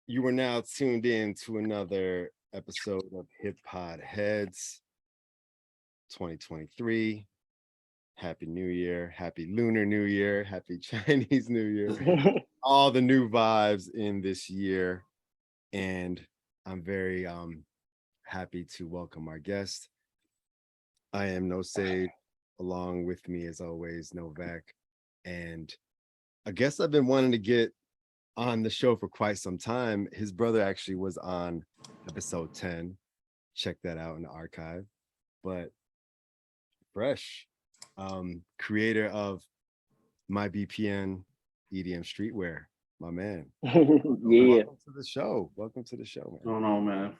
You are now tuned in to another episode of HipPodHedz 2023. Happy New Year, Happy Lunar New Year, Happy Chinese New Year. All the new vibes in this year. And I'm very happy to welcome our guest. I am No Sage, along with me as always, Novak. And I guess I've been wanting to get on the show for quite some time. His brother actually was on episode 10. Check that out in the archive. But Fresh, creator of MyBpm EDM streetwear, my man. Yeah. Welcome to the show. Welcome to the show, man. Going on, man.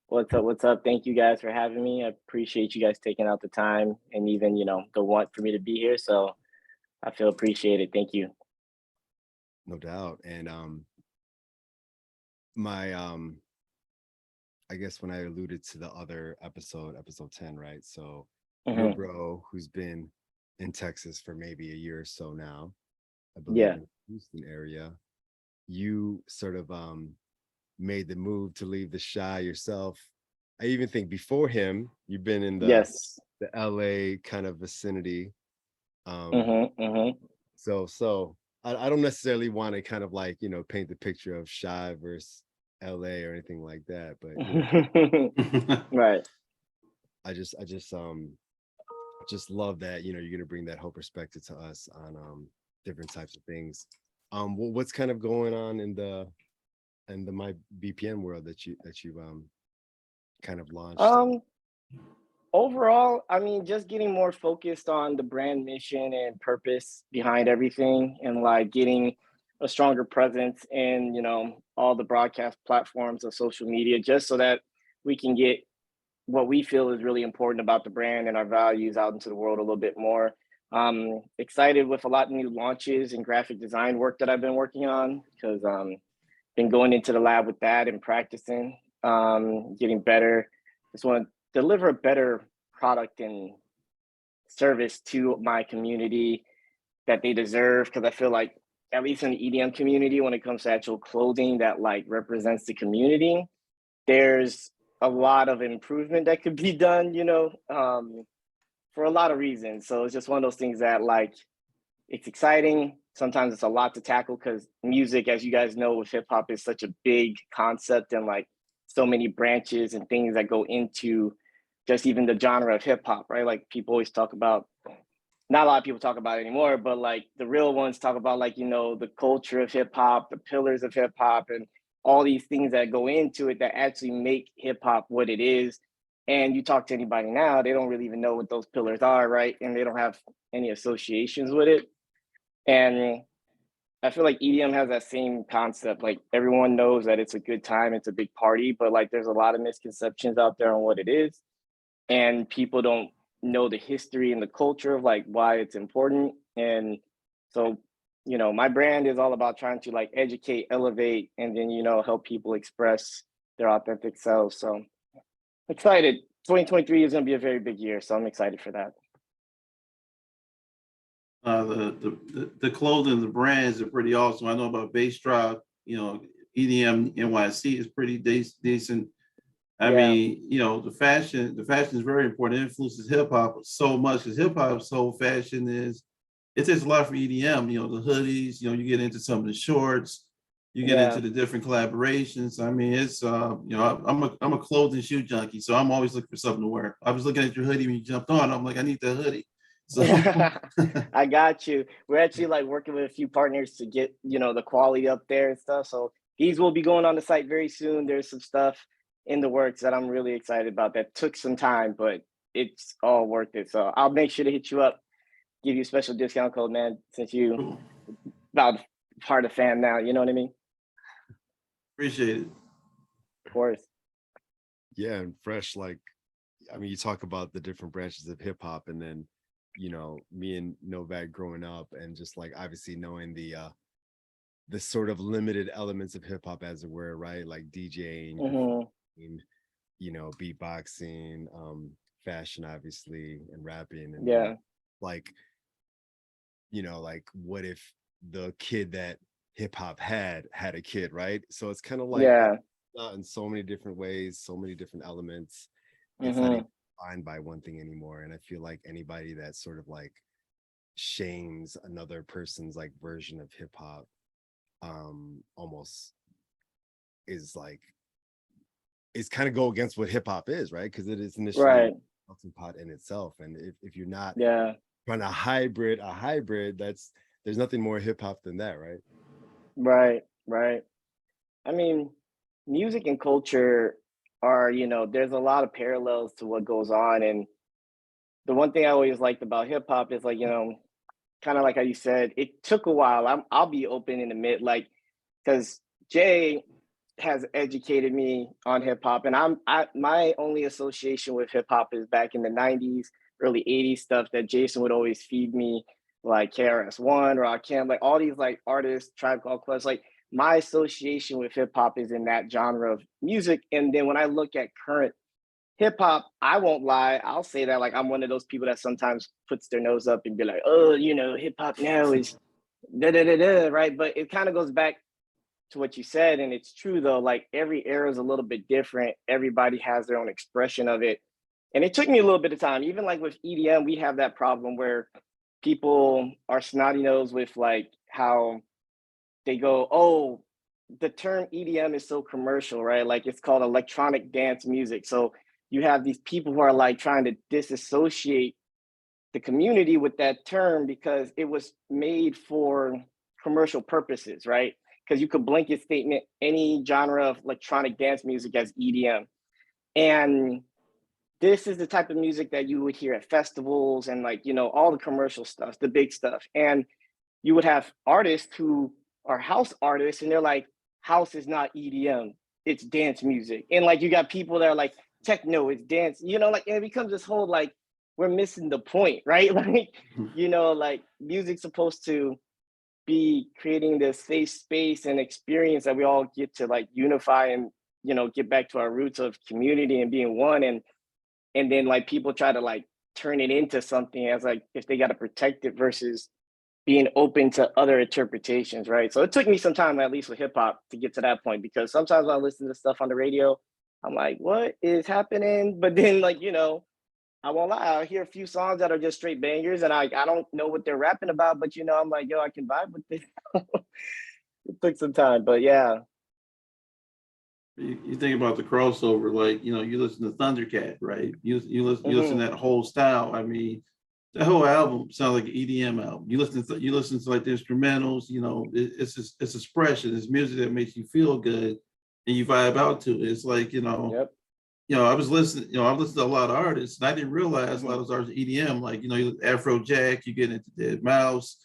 What's up? What's up? Thank you guys for having me. I appreciate you guys taking out the time and even, the want for me to be here. So I feel appreciated. Thank you. No doubt. And my I guess when I alluded to the other episode 10, right? So your Mhm. bro who's been in Texas for maybe a year or so now, I believe Yeah. in the Houston area, you sort of made the move to leave the Shy yourself. I even think before him, you've been in Yes. the LA kind of vicinity. Um, Mm-hmm. so I don't necessarily want to kind of like, paint the picture of Shy versus LA or anything like that, but Mm-hmm. Right. I just love that, you're gonna bring that whole perspective to us on different types of things. What's kind of going on in the my BPM world that you kind of launched? Um, Overall, I mean, just getting more focused on the brand mission and purpose behind everything and like getting a stronger presence in, all the broadcast platforms of social media, just so that we can get what we feel is really important about the brand and our values out into the world a little bit more. Excited with a lot of new launches and graphic design work that I've been working on because been going into the lab with that and practicing, getting better. Just want to deliver a better product and service to my community that they deserve because I feel like at least in the EDM community, when it comes to actual clothing that like represents the community, there's a lot of improvement that could be done, for a lot of reasons. So it's just one of those things that like it's exciting. Sometimes it's a lot to tackle because music, as you guys know, with hip hop is such a big concept and like so many branches and things that go into just even the genre of hip hop, right? Like people always talk about, not a lot of people talk about it anymore, but like the real ones talk about like, the culture of hip hop, the pillars of hip hop, and all these things that go into it that actually make hip hop what it is. And you talk to anybody now, they don't really even know what those pillars are, right? And they don't have any associations with it. And I feel like EDM has that same concept. Like everyone knows that it's a good time, it's a big party, but like there's a lot of misconceptions out there on what it is. And people don't know the history and the culture of like why it's important. And so, my brand is all about trying to like educate, elevate, and then, help people express their authentic selves. So excited. 2023 is going to be a very big year. So I'm excited for that. The clothing, the brands are pretty awesome. I know about Bass Drive, EDM NYC is pretty decent. I Yeah. mean, the fashion is very important. It influences hip hop so much because hip hop so fashion is it takes a lot for EDM, the hoodies, you get into some of the shorts, you get Yeah. into the different collaborations. I mean, it's I'm a clothing shoe junkie, so I'm always looking for something to wear. I was looking at your hoodie when you jumped on, I'm like, I need that hoodie. So I got you. We're actually like working with a few partners to get, the quality up there and stuff. So these will be going on the site very soon. There's some stuff in the works that I'm really excited about that took some time, but it's all worth it. So I'll make sure to hit you up, give you a special discount code, man, since you cool. about part of fam now. You know what I mean? Appreciate it. Of course. Yeah, and Fresh, like, I mean, you talk about the different branches of hip hop, and then, me and Novak growing up, and just like obviously knowing the sort of limited elements of hip hop, as it were, right? Like DJing, Hmm. performing, beatboxing, fashion, obviously, and rapping, and Yeah. like, like what if the kid that hip hop had a kid, right? So it's kind of like Yeah. in so many different ways, so many different elements. It's not Mm-hmm. even defined by one thing anymore. And I feel like anybody that sort of like shames another person's like version of hip hop almost is like is kind of go against what hip hop is, right? Because it is initially a Right. melting pot in itself. And if you're not Yeah. trying to a hybrid, that's there's nothing more hip hop than that, right? Right. Right. I mean, music and culture are, there's a lot of parallels to what goes on. And the one thing I always liked about hip hop is like, kind of like how you said, it took a while. I'll be open and admit, like, because Jay has educated me on hip hop, and my only association with hip hop is back in the '90s, early '80s stuff that Jason would always feed me, like KRS-One, Rakim, like all these like artists, Tribe Called Quest. Like my association with hip hop is in that genre of music, and then when I look at current hip hop, I won't lie. I'll say that like I'm one of those people that sometimes puts their nose up and be like, oh, hip hop now is da da da da, right? But it kind of goes back to what you said, and it's true though. Like every era is a little bit different. Everybody has their own expression of it, and it took me a little bit of time. Even like with EDM, we have that problem where people are snotty nosed with like how they go, oh, the term EDM is so commercial, right? Like it's called electronic dance music. So you have these people who are like trying to disassociate the community with that term because it was made for commercial purposes, right? Because you could blanket statement any genre of electronic dance music as EDM. And this is the type of music that you would hear at festivals and like, all the commercial stuff, the big stuff. And you would have artists who are house artists and they're like, house is not EDM, it's dance music. And like you got people that are like, techno, it's dance, like, and it becomes this whole like, we're missing the point, right? Like, like music's supposed to be creating this safe space and experience that we all get to like unify and, get back to our roots of community and being one. And then like people try to like turn it into something as like if they got to protect it versus being open to other interpretations, right? So it took me some time, at least with hip hop, to get to that point because sometimes I listen to stuff on the radio, I'm like, what is happening? But then, like, I won't lie, I hear a few songs that are just straight bangers, and I don't know what they're rapping about, but I'm like, yo, I can vibe with this. It took some time, but yeah. You think about the crossover, like, you listen to Thundercat, right? You listen to that whole style. I mean, the whole album sounds like an EDM album. You listen to like the instrumentals, it's expression, it's music that makes you feel good and you vibe out to it. It's like, Yep. I've listened to a lot of artists and I didn't realize a lot of those artists EDM, like, you Afro Jack, you get into Dead Mouse,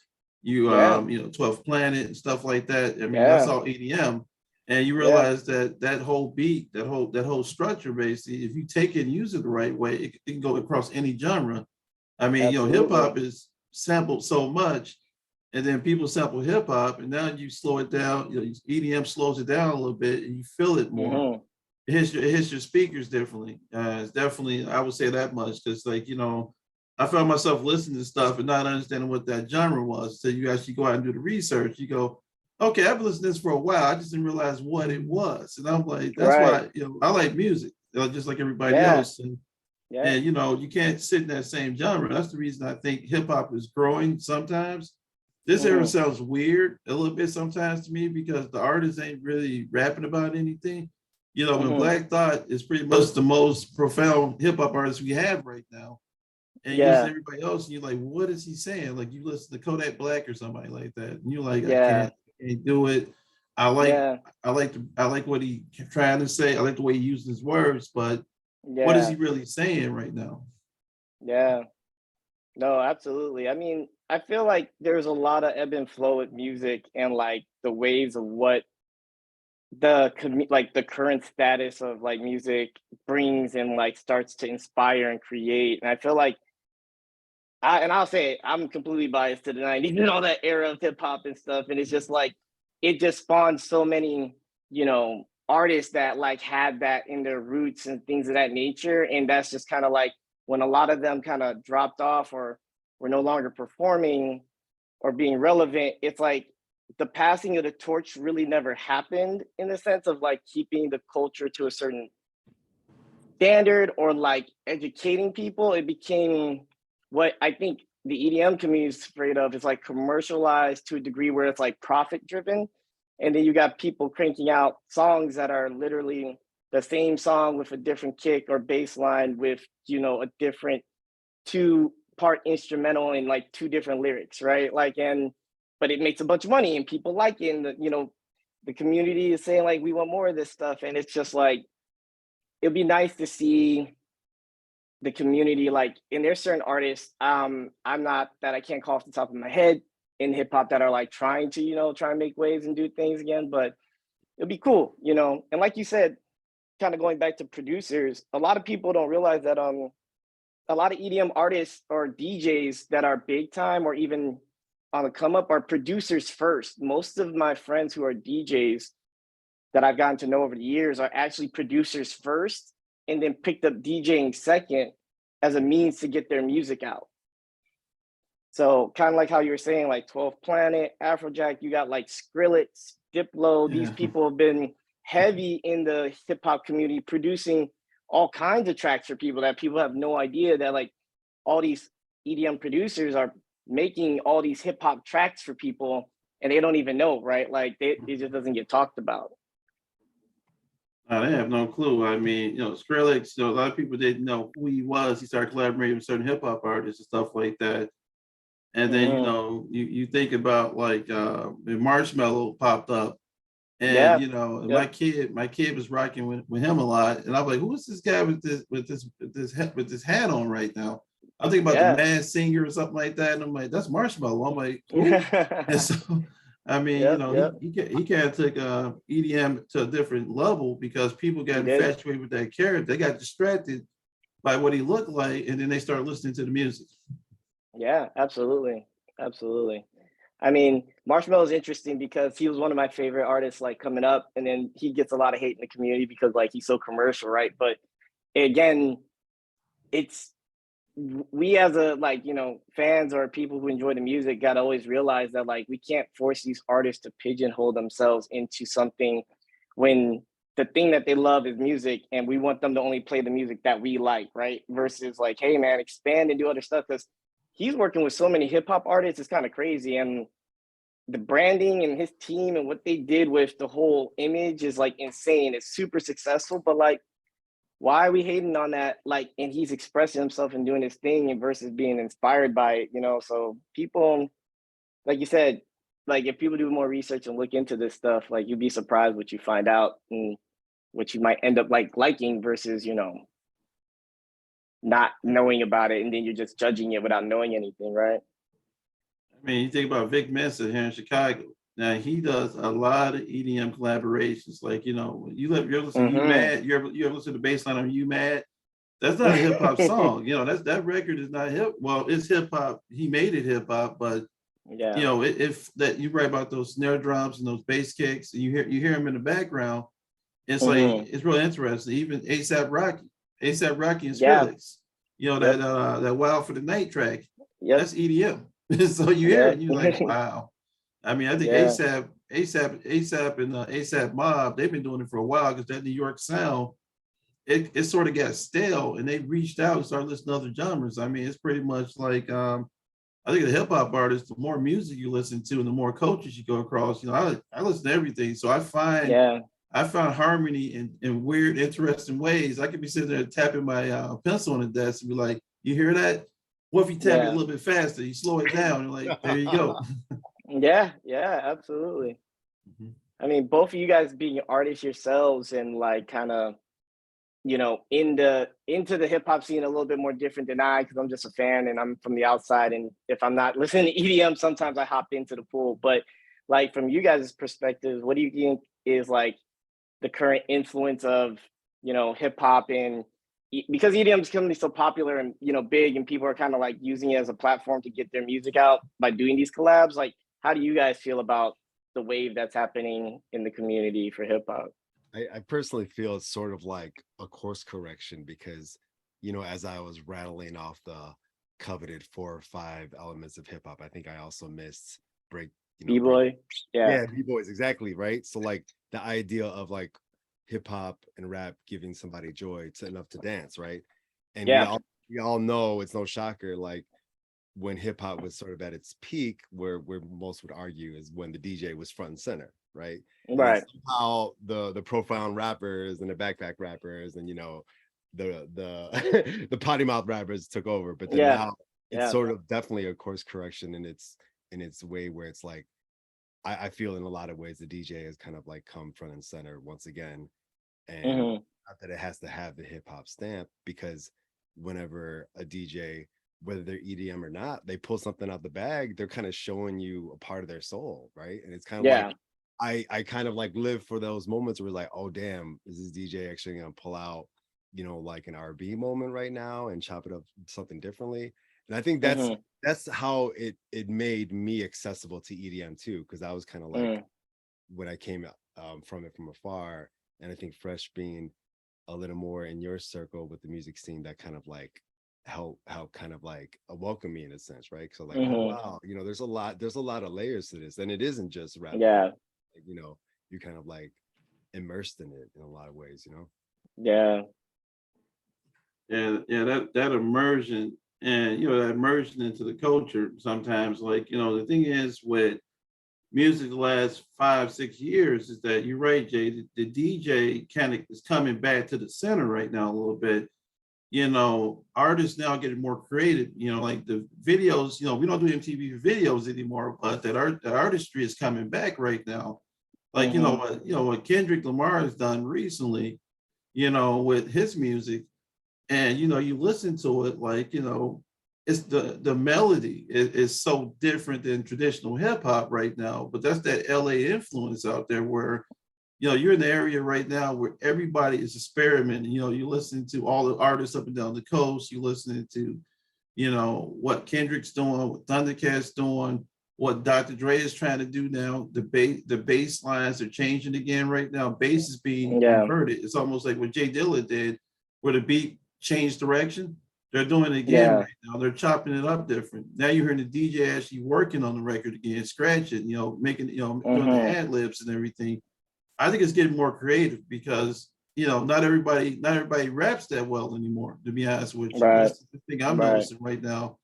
Yeah. 12th Planet and stuff like that. I mean, that's Yeah. all EDM. And you Yeah. realize that whole beat, that whole structure, basically, if you take it and use it the right way, it can go across any genre. I mean, hip Absolutely. hop is sampled so much, and then people sample hip hop, and now you slow it down. EDM slows it down a little bit, and you feel it more. It hits your speakers differently. It's definitely, I would say that much, because like I found myself listening to stuff and not understanding what that genre was. So you actually go out and do the research. You go, okay, I've been listening to this for a while. I just didn't realize what it was, and I'm like, that's Right. why I like music, just like everybody Yeah. else. And Yeah. you can't sit in that same genre. That's the reason I think hip hop is growing sometimes. This era sounds weird a little bit sometimes to me because the artists ain't really rapping about anything. When Black Thought is pretty much the most profound hip hop artist we have right now. And you listen Yeah. to everybody else and you're like, what is he saying? Like you listen to Kodak Black or somebody like that. And you're like, I Yeah. can't do it. I Yeah. like what he trying to say. I like the way he uses his words, but what is Yeah. he really saying right now? Yeah. No, absolutely. I mean, I feel like there's a lot of ebb and flow with music and like the waves of what like the current status of like music brings and like starts to inspire and create. And I feel like I'll say it, I'm completely biased to the '90s and all that era of hip hop and stuff. And it's just like it just spawned so many, artists that like had that in their roots and things of that nature. And that's just kind of like when a lot of them kind of dropped off or were no longer performing or being relevant, it's like the passing of the torch really never happened in the sense of like keeping the culture to a certain standard or like educating people. It became what I think the EDM community is afraid of, is like commercialized to a degree where it's like profit driven. And then you got people cranking out songs that are literally the same song with a different kick or bass line with, you know, a different 2-part instrumental and like 2 different lyrics, right? Like, and but it makes a bunch of money and people like it, and the, you know, the community is saying like we want more of this stuff, and it's just like it'd be nice to see the community like, and there's certain artists I'm not, that I can't call off the top of my head in hip hop, that are like trying to, you know, try and make waves and do things again, but it'd be cool, you know. And like you said, kind of going back to producers, a lot of people don't realize that a lot of EDM artists or DJs that are big time or even on the come up are producers first. Most of my friends who are DJs that I've gotten to know over the years are actually producers first, and then picked up DJing second as a means to get their music out. So kind of like how you were saying, like 12th Planet, Afrojack, you got like Skrillex, Diplo, these people have been heavy in the hip hop community producing all kinds of tracks for people that people have no idea that like all these EDM producers are making all these hip hop tracks for people and they don't even know, right? Like it just doesn't get talked about. They have no clue. I mean, you know, Skrillex, you know, a lot of people didn't know who he was. He started collaborating with certain hip hop artists and stuff like that. And then, you know, you think about like Marshmello popped up, and you know, my kid was rocking with him a lot, and I'm like, who is this guy with this hat on right now? I'm thinking about the Mad Singer or something like that, and I'm like, that's Marshmello. I'm like, who? And so, I mean, you know, he kind of took EDM to a different level because people got infatuated with that character. They got distracted by what he looked like, and then they started listening to the music. Yeah, absolutely. Absolutely. I mean, Marshmello is interesting because he was one of my favorite artists like coming up, and then he gets a lot of hate in the community because like he's so commercial, right? But again, it's, we as a like, you know, fans or people who enjoy the music got to always realize that like we can't force these artists to pigeonhole themselves into something when the thing that they love is music, and we want them to only play the music that we like, right? Versus like, hey man, expand and do other stuff, because he's working with so many hip hop artists. It's kind of crazy. And the branding and his team and what they did with the whole image is like insane. It's super successful, but like, why are we hating on that? Like, and he's expressing himself and doing his thing, and versus being inspired by it, you know? So people, like you said, like if people do more research and look into this stuff, like you'd be surprised what you find out and what you might end up like liking versus, you know, not knowing about it, and then you're just judging it without knowing anything, right? I mean, you think about Vic Mensa here in Chicago. Now he does a lot of EDM collaborations. Like, you know, you're listening to You Mad, you ever listen to the bass line on You Mad? That's not a hip hop song. You know, that record is not hip. Well, it's hip hop. He made it hip hop, but you know, if that you write about those snare drums and those bass kicks, and you hear them in the background, it's like it's really interesting. Even ASAP Rocky and Skrillex, you know, that Wild for the Night track, that's EDM. So you hear it and you're like, wow. I mean, I think ASAP and ASAP Mob, they've been doing it for a while, because that New York sound, it sort of got stale, and they reached out and started listening to other genres. I mean, it's pretty much like I think the hip hop artists, the more music you listen to and the more cultures you go across, you know, I listen to everything. So I find harmony in weird, interesting ways. I could be sitting there tapping my pencil on the desk and be like, you hear that? What if you tap it a little bit faster? You slow it down, and like, there you go. Yeah, absolutely. I mean, both of you guys being artists yourselves and like kind of, you know, into the hip hop scene a little bit more different than I, because I'm just a fan and I'm from the outside. And if I'm not listening to EDM, sometimes I hop into the pool. But like from you guys' perspective, what do you think is like the current influence of, you know, hip hop, and because EDM is becoming so popular and, you know, big, and people are kind of like using it as a platform to get their music out by doing these collabs? Like, how do you guys feel about the wave that's happening in the community for hip hop? I personally feel it's sort of like a course correction, because, you know, as I was rattling off the coveted 4 or 5 elements of hip hop, I think I also missed you know, B-boy, yeah, b-boys, exactly, right? So like the idea of like hip hop and rap giving somebody joy to enough to dance, right? And yeah, we all know, it's no shocker, like when hip hop was sort of at its peak, where most would argue is when the DJ was front and center, right? And then right, somehow the profound rappers and the backpack rappers and, you know, the the potty mouth rappers took over. But then yeah, now it's yeah, sort of definitely a course correction in its way, where it's like I feel in a lot of ways the DJ has kind of like come front and center once again. And hmm not that it has to have the hip hop stamp, because whenever a DJ, whether they're EDM or not, they pull something out the bag, they're kind of showing you a part of their soul, right? And it's kind of like yeah, I kind of like live for those moments where like, oh damn, is this DJ actually gonna pull out, you know, like an R&B moment right now and chop it up something differently? And I think hmm that's how it made me accessible to EDM too, because I was kind of like, when I came from it from afar, and I think Fresh being a little more in your circle with the music scene, that kind of like help kind of like welcome me in a sense, right? So like, oh hmm wow, you know, there's a lot of layers to this, and it isn't just rap and hip, yeah, like, you know, you kind of like immersed in it in a lot of ways, you know. yeah, And yeah, that immersion, and you know, that immersion into the culture sometimes, like, you know, the thing is with music the last 5 6 years is that you're right, Jay, the DJ kind of is coming back to the center right now a little bit. You know, artists now getting more creative, you know, like the videos, you know, we don't do MTV videos anymore, but that artistry is coming back right now. Like, hmm you know what Kendrick Lamar has done recently, you know, with his music, and you know, you listen to it, like, you know, it's the melody is so different than traditional hip hop right now, but that's that LA influence out there where, you know, you're in the area right now where everybody is experimenting. You know, you're listening to all the artists up and down the coast. You're listening to, you know, what Kendrick's doing, what Thundercat's doing, what Dr. Dre is trying to do now. The bass lines are changing again right now. Bass is being yeah, inverted. It's almost like what Jay Dilla did, where the beat changed direction. They're doing it again yeah, right now. They're chopping it up different. Now you're hearing the DJ actually working on the record again, scratching, you know, making, you know, doing the hmm ad libs and everything. I think it's getting more creative because, you know, not everybody raps that well anymore, to be honest with you. right, That's the thing I'm right, noticing right now.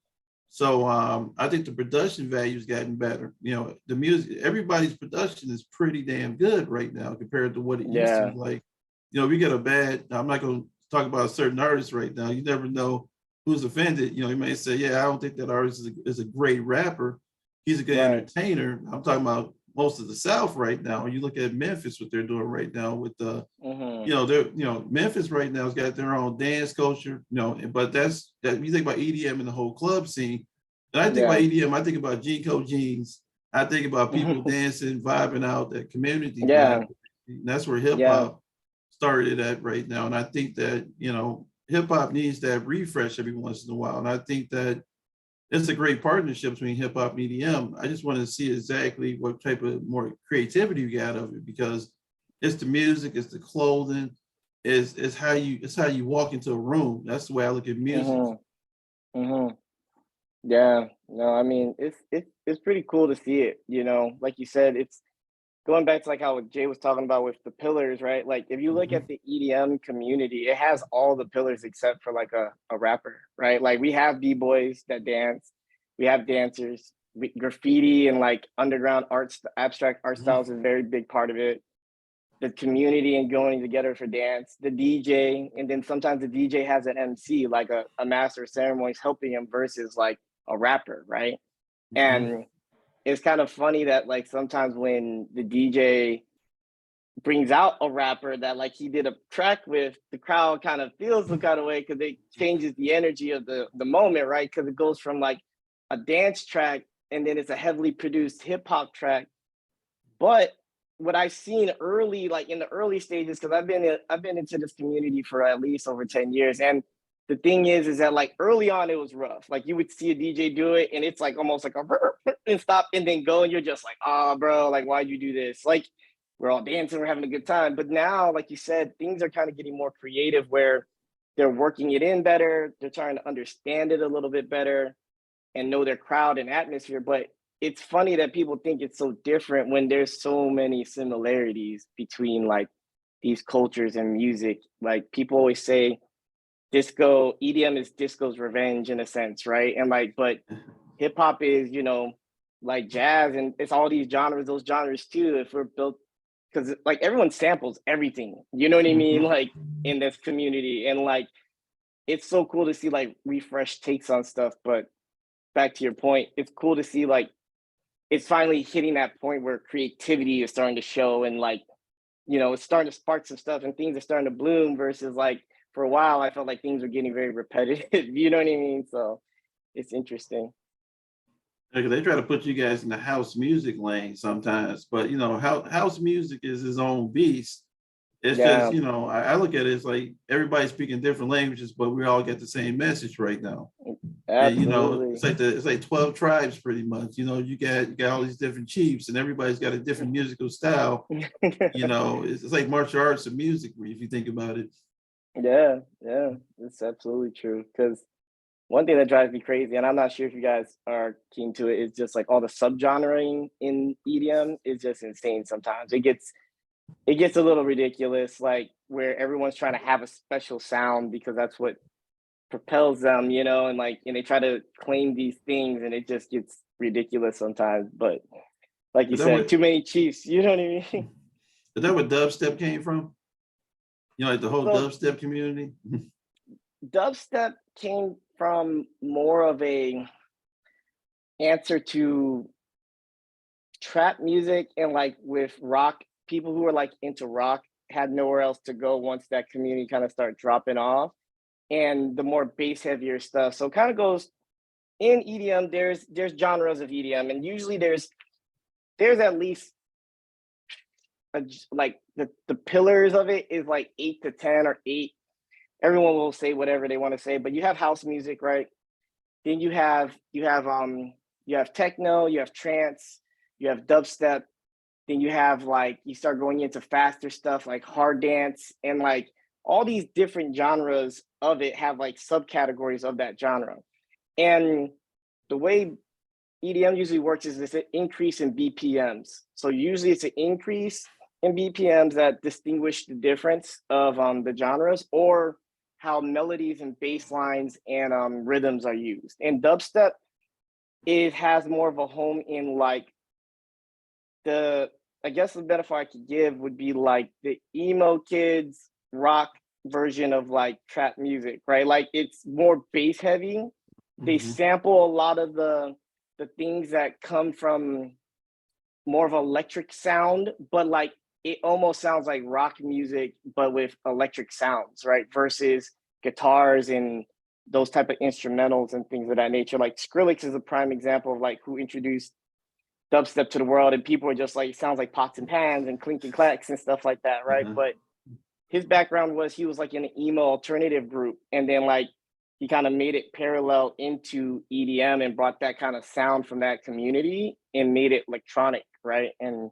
So I think the production value's gotten better. You know, the music, everybody's production is pretty damn good right now compared to what it used to yeah, be like. You know, we get a bad, I'm not gonna talk about a certain artist right now. You never know who's offended. You know, you may say, yeah, I don't think that artist is a great rapper. He's a good right, entertainer. I'm talking about most of the South right now. You look at Memphis, what they're doing right now with the, hmm you know, they're, you know, Memphis right now has got their own dance culture, you know, but that's that you think about EDM and the whole club scene. And I think about yeah, EDM, I think about Jinko jeans. I think about people dancing, vibing out, that community yeah, vibe. And that's where hip yeah, hop started at right now. And I think that, you know, hip hop needs that refresh every once in a while. And I think that it's a great partnership between hip hop and EDM. I just want to see exactly what type of more creativity you got of it, because it's the music, it's the clothing, it's how you walk into a room. That's the way I look at music. hmm hmm yeah. No, I mean, it's pretty cool to see it. You know, like you said, it's going back to like how Jay was talking about with the pillars, right? Like if you look Mhm. at the EDM community, it has all the pillars except for like a rapper, right? Like we have b-boys that dance, we have dancers, graffiti and like underground arts, abstract art Mhm. styles is a very big part of it. The community and going together for dance, the DJ, and then sometimes the DJ has an MC, like a master of ceremonies helping him versus like a rapper, right? Mhm. And it's kind of funny that like sometimes when the DJ brings out a rapper that like he did a track with, the crowd kind of feels some kind of way because it changes the energy of the moment, right? Because it goes from like a dance track and then it's a heavily produced hip hop track. But what I've seen early, like in the early stages, because I've been into this community for at least over 10 years. And the thing is that like early on it was rough. Like you would see a DJ do it and it's like almost like a and stop and then go, and you're just like, oh bro, like why'd you do this? Like we're all dancing, we're having a good time. But now, like you said, things are kind of getting more creative where they're working it in better, they're trying to understand it a little bit better and know their crowd and atmosphere. But it's funny that people think it's so different when there's so many similarities between like these cultures and music. Like people always say disco, EDM is disco's revenge in a sense, right? And like, but hip hop is, you know, like jazz, and it's all these genres, those genres too, if we're built, because like everyone samples everything, you know what I mean? Like in this community. And like it's so cool to see like refresh takes on stuff. But back to your point, it's cool to see like it's finally hitting that point where creativity is starting to show, and like, you know, it's starting to spark some stuff and things are starting to bloom versus like for a while I felt like things were getting very repetitive, you know what I mean? So it's interesting. Like, they try to put you guys in the house music lane sometimes, but you know, house music is its own beast. It's just, Yeah, you know, I look at it as like everybody's speaking different languages, but we all get the same message right now. And you know, absolutely. it's like 12 tribes pretty much. You know, you got all these different chiefs, and everybody's got a different musical style. You know, it's like martial arts and music if you think about it. Yeah, yeah, it's absolutely true. Because one thing that drives me crazy, and I'm not sure if you guys are keen to it, is just like all the subgenreing in EDM is just insane sometimes. It gets a little ridiculous, like where everyone's trying to have a special sound because that's what propels them, you know, and like and they try to claim these things and it just gets ridiculous sometimes. But like you Is that said, what too many chiefs, you know what I mean? is that what dubstep came from? You know, like the whole So dubstep community. dubstep came from more of a answer to trap music, and like with rock, people who are like into rock had nowhere else to go once that community kind of started dropping off, and the more bass heavier stuff. So it kind of goes in EDM, there's genres of EDM, and usually there's at least like the pillars of it is like 8 to 10 or eight. Everyone will say whatever they want to say, but you have house music, right? Then you have techno, you have trance, you have dubstep. Then you have like you start going into faster stuff like hard dance, and like all these different genres of it have like subcategories of that genre. And the way EDM usually works is this increase in BPMs. So usually it's an increase in BPMs that distinguish the difference of the genres, or how melodies and bass lines and rhythms are used. And dubstep, it has more of a home in like the, I guess the metaphor I could give would be like the emo kids rock version of like trap music, right? Like it's more bass heavy. They Mhm. sample a lot of the things that come from more of electric sound, but like it almost sounds like rock music, but with electric sounds, right? Versus guitars and those type of instrumentals and things of that nature. Like Skrillex is a prime example of like who introduced dubstep to the world, and people are just like, sounds like pots and pans and clinking clacks and stuff like that, right? Uh-huh. But his background was he was like in an emo alternative group, and then like he kind of made it parallel into EDM and brought that kind of sound from that community and made it electronic, right? And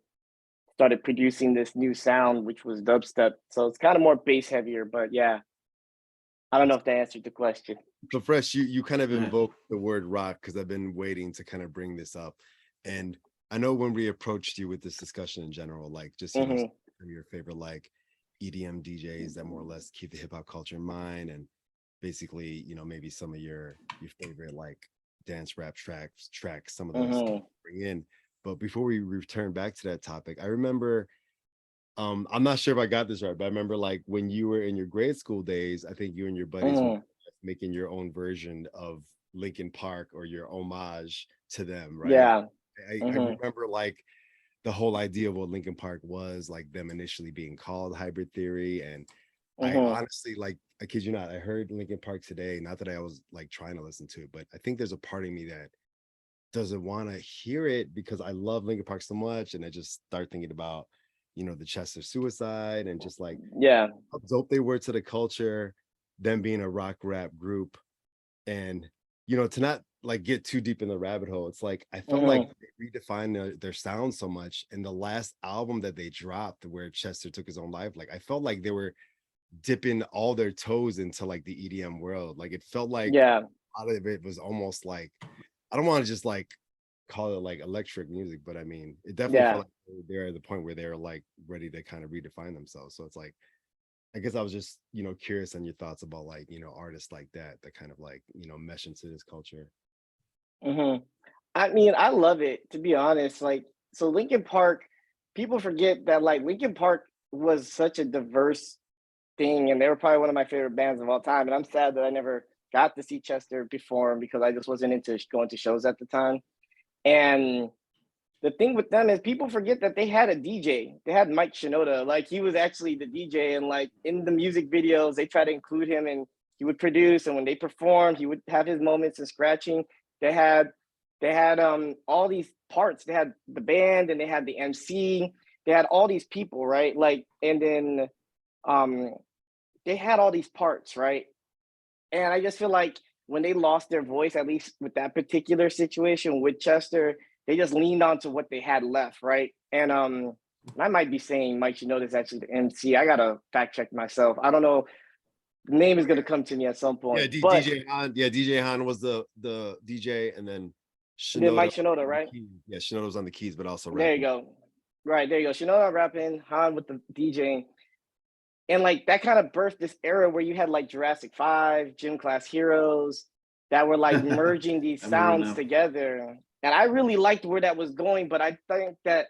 started producing this new sound, which was dubstep. So it's kind of more bass heavier, but yeah, I don't know if that answered the question. So Fresh, you kind of Yeah. invoked the word rock because I've been waiting to kind of bring this up. And I know when we approached you with this discussion in general, like just, you know, Hmm. some of your favorite like EDM DJs that more or less keep the hip hop culture in mind, and basically, you know, maybe some of your favorite like dance rap tracks, some of those Hmm. bring in. But before we return back to that topic, I remember I'm not sure if I got this right, but I remember like when you were in your grade school days, I think you and your buddies were Hmm. making your own version of Linkin Park or your homage to them, right? Yeah. I Hmm. remember like the whole idea of what Linkin Park was, like them initially being called Hybrid Theory. And I Hmm. honestly, like, I kid you not, I heard Linkin Park today. Not that I was like trying to listen to it, but I think there's a part of me that doesn't want to hear it because I love Linkin Park so much. And I just start thinking about, you know, the Chester suicide and just like Yeah. how dope they were to the culture, them being a rock rap group. And, you know, to not like get too deep in the rabbit hole, it's like I felt like Hmm. they redefined their sound so much. And the last album that they dropped, where Chester took his own life, like I felt like they were dipping all their toes into like the EDM world. Like it felt like Yeah. a lot of it was almost like, I don't want to just like call it like electric music, but I mean, it definitely Yeah. felt like they're at the point where they're like ready to kind of redefine themselves. So it's like, I guess I was just, curious on your thoughts about like, artists like that kind of like, mesh into this culture. hmm I mean, I love it, to be honest. Like, so Linkin Park, people forget that like Linkin Park was such a diverse thing, and they were probably one of my favorite bands of all time. And I'm sad that I never got to see Chester perform because I just wasn't into going to shows at the time. And the thing with them is people forget that they had a DJ. They had Mike Shinoda. Like he was actually the DJ, and like in the music videos, they try to include him, and he would produce. And when they performed, he would have his moments of scratching. They had all these parts. They had the band, and they had the MC. They had all these people, right? Like, and then um they had all these parts, right? And I just feel like when they lost their voice, at least with that particular situation with Chester, they just leaned on to what they had left, right? And I might be saying Mike Shinoda is actually the MC. I gotta fact check myself. I don't know. The name is gonna come to me at some Yeah, point. But DJ Han. Yeah, DJ Han was the DJ, and then then Shinoda Mike Shinoda, on the right? keys. Yeah, Shinoda was on the keys, but also There you rapping. go. Right, there you go. Shinoda rapping, Han with the DJing. And like that kind of birthed this era where you had like Jurassic 5, Gym Class Heroes that were like merging these I remember sounds now. together. And I really liked where that was going, but I think that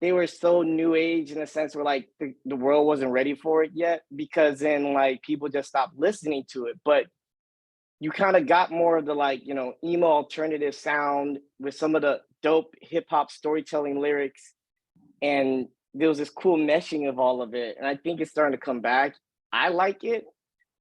they were so new age in a sense where like the world wasn't ready for it yet, because then like people just stopped listening to it. But you kind of got more of the like, emo alternative sound with some of the dope hip hop storytelling lyrics, and there was this cool meshing of all of it, and I think it's starting to come back. I like it.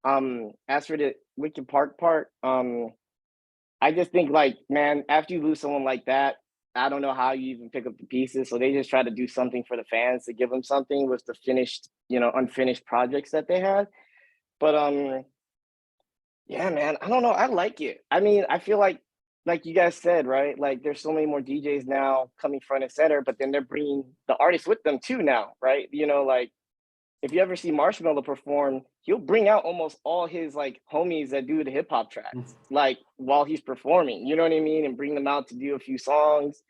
As for the Wicked Park part, I just think like, man, after you lose someone like that, I don't know how you even pick up the pieces. So they just try to do something for the fans to give them something with the finished, unfinished projects that they had. But yeah, man, I don't know. I like it. I mean, I feel like you guys said, right? Like there's so many more DJs now coming front and center, but then they're bringing the artists with them too now, right? Like if you ever see Marshmello perform, he'll bring out almost all his like homies that do the hip hop tracks, like while he's performing, you know what I mean? And bring them out to do a few songs.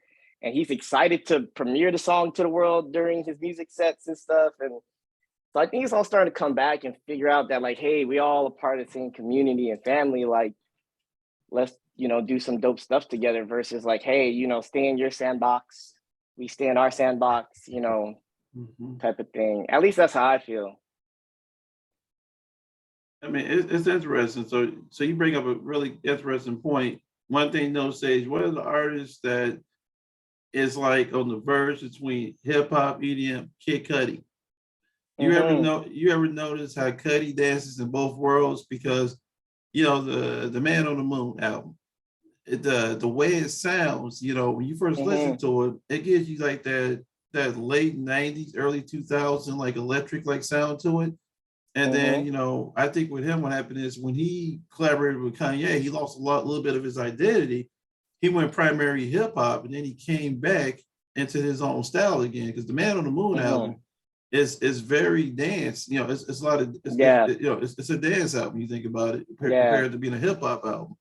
And he's excited to premiere the song to the world during his music sets and stuff. And so I think it's all starting to come back and figure out that like, hey, we all a part of the same community and family. Like, let's, do some dope stuff together versus like, hey, stay in your sandbox. We stay in our sandbox, type of thing. At least that's how I feel. I mean, it's interesting. So you bring up a really interesting point. One thing, no Sage, one of the artists that is like on the verge between hip hop, EDM, Kid Cudi. You ever notice how Cudi dances in both worlds? Because the Man on the Moon album, the way it sounds, when you first listen to it, it gives you like that late 90s, early 2000 like electric like sound to it. And then, I think with him, what happened is when he collaborated with Kanye, he lost little bit of his identity. He went primary hip hop, and then he came back into his own style again. Because the Man on the Moon album is very dance. It's a lot of it's a dance album. You think about it compared to being a hip hop album.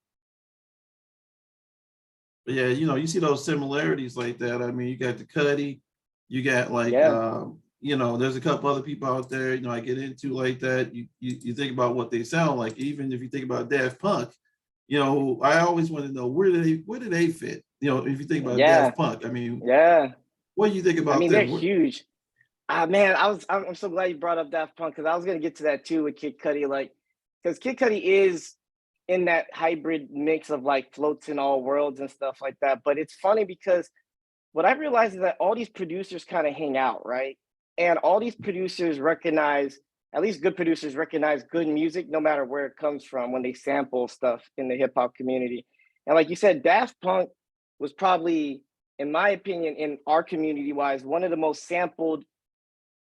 But yeah, you see those similarities like that. I mean, you got the Cudi, you got like there's a couple other people out there, I get into like that. You think about what they sound like, even if you think about Daft Punk, I always want to know where do they fit? If you think about Daft Punk, I mean, what do you think about I mean, them? they're huge. Man, I'm so glad you brought up Daft Punk, because I was gonna get to that too with Kid Cudi, like, because Kid Cudi is in that hybrid mix of like floats in all worlds and stuff like that. But it's funny because what I realized is that all these producers kind of hang out, right? And all these producers recognize, at least good producers recognize good music no matter where it comes from when they sample stuff in the hip hop community. And like you said, Daft Punk was probably, in my opinion, in our community wise, one of the most sampled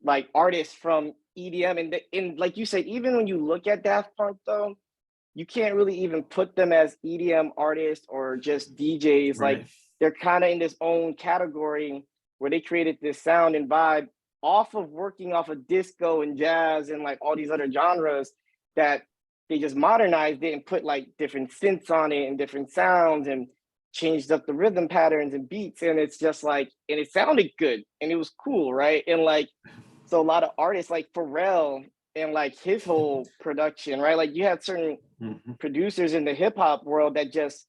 like artists from EDM. And in like you said, even when you look at Daft Punk though, you can't really even put them as EDM artists or just DJs. Right. Like they're kind of in this own category where they created this sound and vibe off of working off of disco and jazz and like all these other genres that they just modernized it and put like different synths on it and different sounds. And changed up the rhythm patterns and beats, and it's just like, and it sounded good and it was cool, right? And like, so a lot of artists like Pharrell and like his whole production, right? Like you had certain Mhm. producers in the hip hop world that just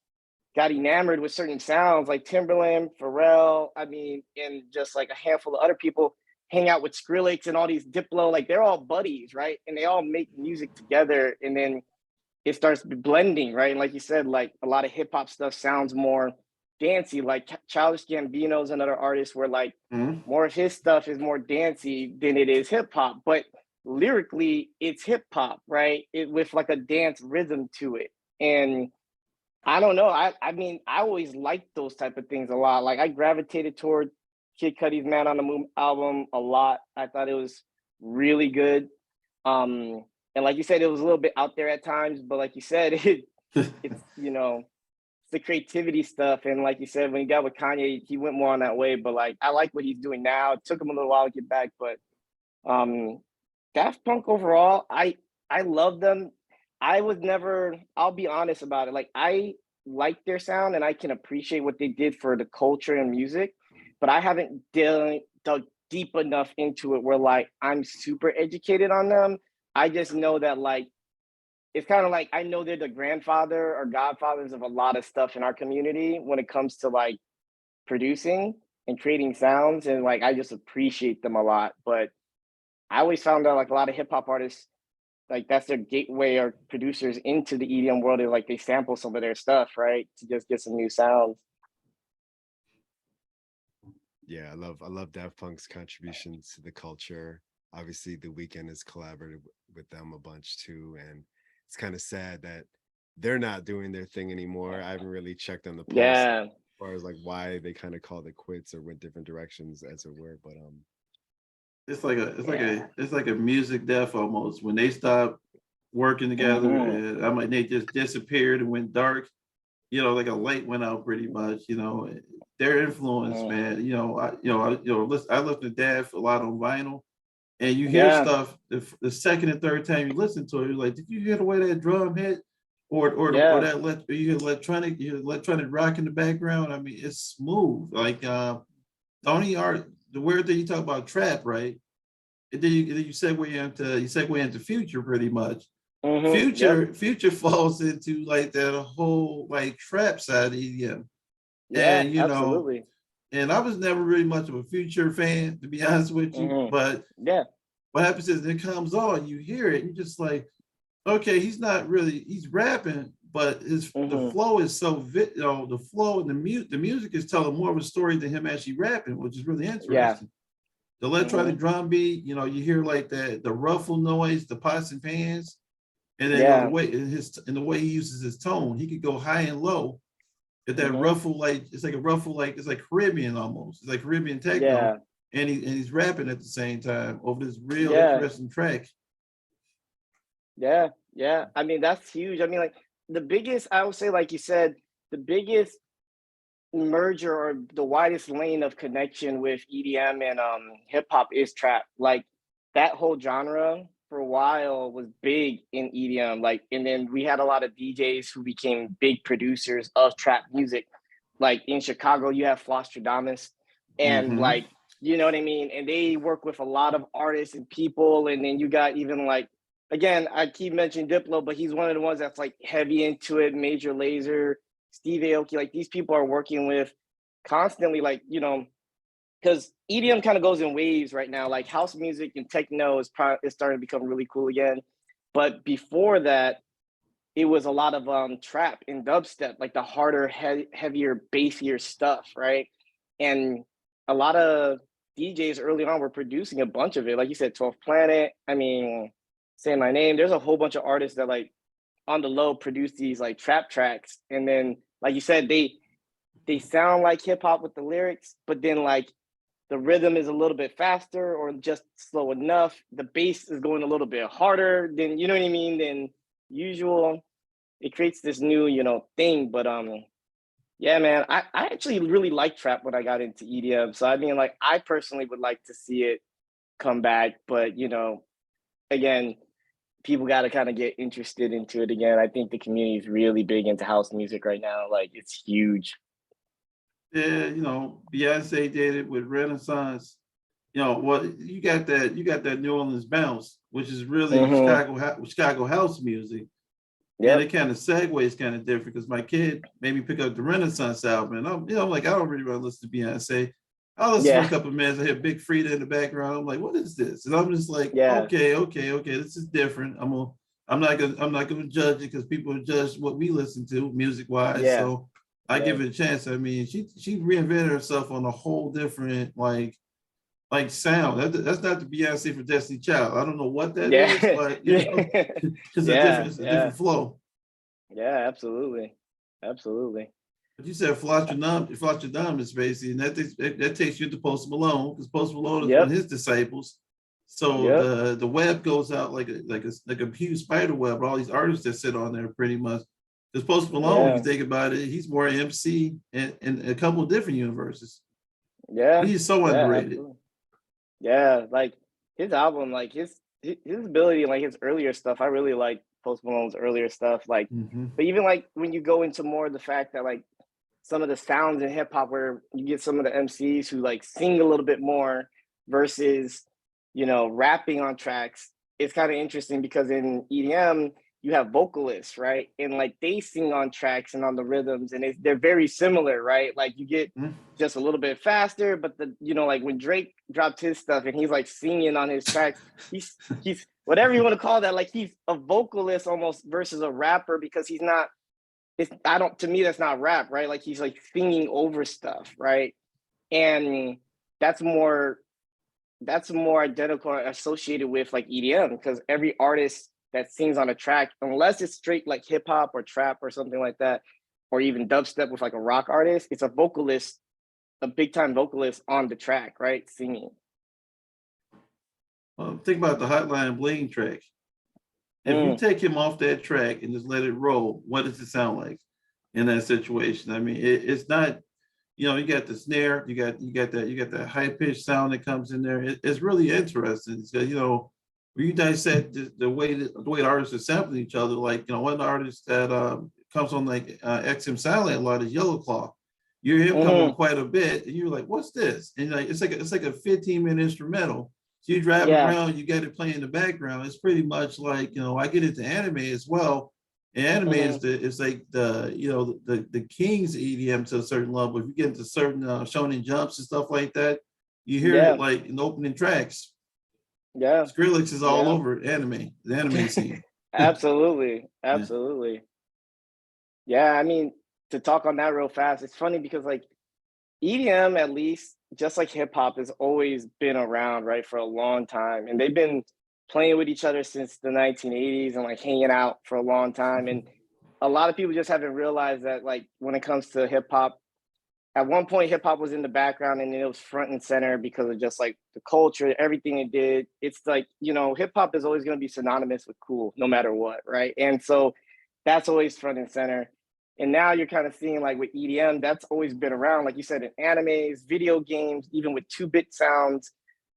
got enamored with certain sounds, like Timberland, Pharrell, I mean, and just like a handful of other people hang out with Skrillex and all these Diplo, like they're all buddies, right? And they all make music together, and then it starts blending, right? And like you said, like a lot of hip hop stuff sounds more dancey, like Childish Gambino's another artist where like Mhm. more of his stuff is more dancey than it is hip hop, but lyrically it's hip hop, right? It with like a dance rhythm to it. And I don't know. I mean, I always liked those type of things a lot. Like I gravitated toward Kid Cudi's Man on the Moon album a lot. I thought it was really good. And like you said, it was a little bit out there at times, but like you said, it's the creativity stuff. And like you said, when he got with Kanye, he went more on that way. But like I like what he's doing now. It took him a little while to get back, but um Daft Punk overall, I love them. I was never, I'll be honest about it. Like I like their sound and I can appreciate what they did for the culture and music, but I haven't dug deep enough into it where like I'm super educated on them. I just know that like it's kind of like I know they're the grandfather or godfathers of a lot of stuff in our community when it comes to like producing and creating sounds, and like I just appreciate them a lot. But I always found out like a lot of hip hop artists, like that's their gateway or producers into the EDM world. Is like they sample some of their stuff, right, to just get some new sounds. Yeah, I love Daft Punk's contributions to the culture. Obviously, The Weeknd has collaborated with them a bunch too, and it's kind of sad that they're not doing their thing anymore. I haven't really checked on the pulse Yeah, as far as like why they kind of called it quits or went different directions, as it were. But yeah. it's like a music death almost when they stop working together, Hmm. and I mean they just disappeared and went dark. Like a light went out pretty much. Their influence, Hmm. man. I listen to Dad a lot on vinyl, and you hear Yeah, stuff the second and third time you listen to it, you're like, did you hear the way that drum hit, or yeah. that you hear electronic rock in the background? I mean, it's smooth. Like the only art, the weird thing you talk about trap, right? And then you segue into Future pretty much. Hmm. Yep. Future falls into like that whole like trap side of EDM. Yeah, And absolutely. and I was never really much of a Future fan, to be honest with you. Hmm. But Yeah. what happens is it comes on, you hear it, and you're just like, okay, he's rapping, but the Hmm. flow is the flow and the music is telling more of a story than him actually rapping, which is really Yeah. interesting. The Hmm. electronic drum beat, you hear like the ruffle noise, the pots and pans, and then the Yeah. way the way he uses his tone, he could go high and low. If that Hmm. ruffle, like it's like a ruffle, like it's like Caribbean almost. It's like Caribbean techno, Yeah. and he's rapping at the same time over this real Yeah. interesting track. Yeah. Yeah. I mean, that's huge. I mean, like the biggest, I would say, like you said, the biggest merger or the widest lane of connection with EDM and hip hop is trap. Like that whole genre for a while was big in EDM. Like, and then we had a lot of DJs who became big producers of trap music. Like in Chicago, you have Flostradamus, and Mm-hmm. like you know what I mean. And they work with a lot of artists and people. And then you got even like again, I keep mentioning Diplo, but he's one of the ones that's like heavy into it. Major Lazer, Steve Aoki, like these people are working with constantly, like, because EDM kind of goes in waves right now. Like house music and techno is starting to become really cool again. But before that, it was a lot of trap and dubstep, like the harder, heavier, bassier stuff, right? And a lot of DJs early on were producing a bunch of it. Like you said, 12th Planet. I mean, Say My Name. There's a whole bunch of artists that like on the low produce these like trap tracks, and then like you said, they sound like hip hop with the lyrics, but then like the rhythm is a little bit faster or just slow enough. The bass is going a little bit harder than you know what I mean than usual. It creates this new thing. But yeah, man, I actually really like trap when I got into EDM. So I mean, like I personally would like to see it come back, but again, people got to kind of get interested into it again. I think the community is really big into house music right now. Like it's huge. Yeah, you know, Beyonce did it with Renaissance. You know, well, you got that New Orleans bounce, which is really Chicago house music. And Yep. it kind of segues kind of different because my kid made me pick up the Renaissance album, and I'm like, I don't really want to listen to Beyonce. I'll listen for a Yeah. couple of minutes. I hear Big Frida in the background. I'm like, what is this? And I'm just like, Yeah. okay, this is different. I'm not gonna judge it because people judge what we listen to music wise. Yeah. So I Yeah. give it a chance. I mean, she reinvented herself on a whole different like sound. That's not the Beyonce for Destiny Child. I don't know what that is, Yeah. but you know, Yeah. Yeah. it's a Yeah. different flow. Yeah. Absolutely. Absolutely. But you said Flotradam is basically, and that takes you to Post Malone, because Post Malone is one of Yep. his disciples. So Yep. the web goes out like a huge spider web, all these artists that sit on there pretty much. Because Post Malone, if you Yeah. think about it, he's more MC in a couple of different universes. Yeah. He's so Yeah. underrated. Absolutely. Yeah. Like his album, like his ability, like his earlier stuff. I really like Post Malone's earlier stuff. Like, Mhm. but even like when you go into more of the fact that like some of the sounds in hip hop where you get some of the MCs who like sing a little bit more versus, rapping on tracks. It's kind of interesting because in EDM, you have vocalists, right? And like they sing on tracks and on the rhythms, and they're very similar, right? Like you get Mhm. just a little bit faster, but like when Drake dropped his stuff and he's like singing on his tracks, he's whatever you want to call that, like he's a vocalist almost versus a rapper because he's not it's I don't to me that's not rap, right? Like he's like singing over stuff, right? And that's more identical or associated with like EDM because every artist that sings on a track, unless it's straight like hip hop or trap or something like that, or even dubstep with like a rock artist, it's a vocalist, a big time vocalist on the track, right? Singing. Think about the Hotline Bling track. If you Mm, take him off that track and just let it roll, what does it sound like in that situation? I mean, it's not, you know, you got the snare, you got that high pitched sound that comes in there. It's really interesting. So, you know, when you dissect the way the artists are sampling each other, like, you know, one artist that comes on like XM Silent a lot is Yellow Claw. You hear him come on mm-hmm. quite a bit, and you're like, "What's this?" And like it's like a 15-minute instrumental. So you're driving Yeah. around, you got it playing in the background. It's pretty much like, you know, I get into anime as well. And anime Mm-hmm. is it's like the, you know, the king's EDM to a certain level. If you get into certain shonen jumps and stuff like that, you hear it Yeah. like in opening tracks. Yeah. Skrillex is all Yeah. over the anime scene. Absolutely. Yeah. Absolutely. Yeah, I mean, to talk on that real fast, it's funny because like EDM, at least, just like hip hop, has always been around, right, for a long time. And they've been playing with each other since the 1980s and like hanging out for a long time. And a lot of people just haven't realized that, like, when it comes to hip hop, at one point, hip hop was in the background and it was front and center because of just like the culture, everything it did. It's like, hip hop is always going to be synonymous with cool, no matter what, right? And so that's always front and center. And now you're kind of seeing like with EDM, that's always been around, like you said, in animes, video games, even with 2-bit sounds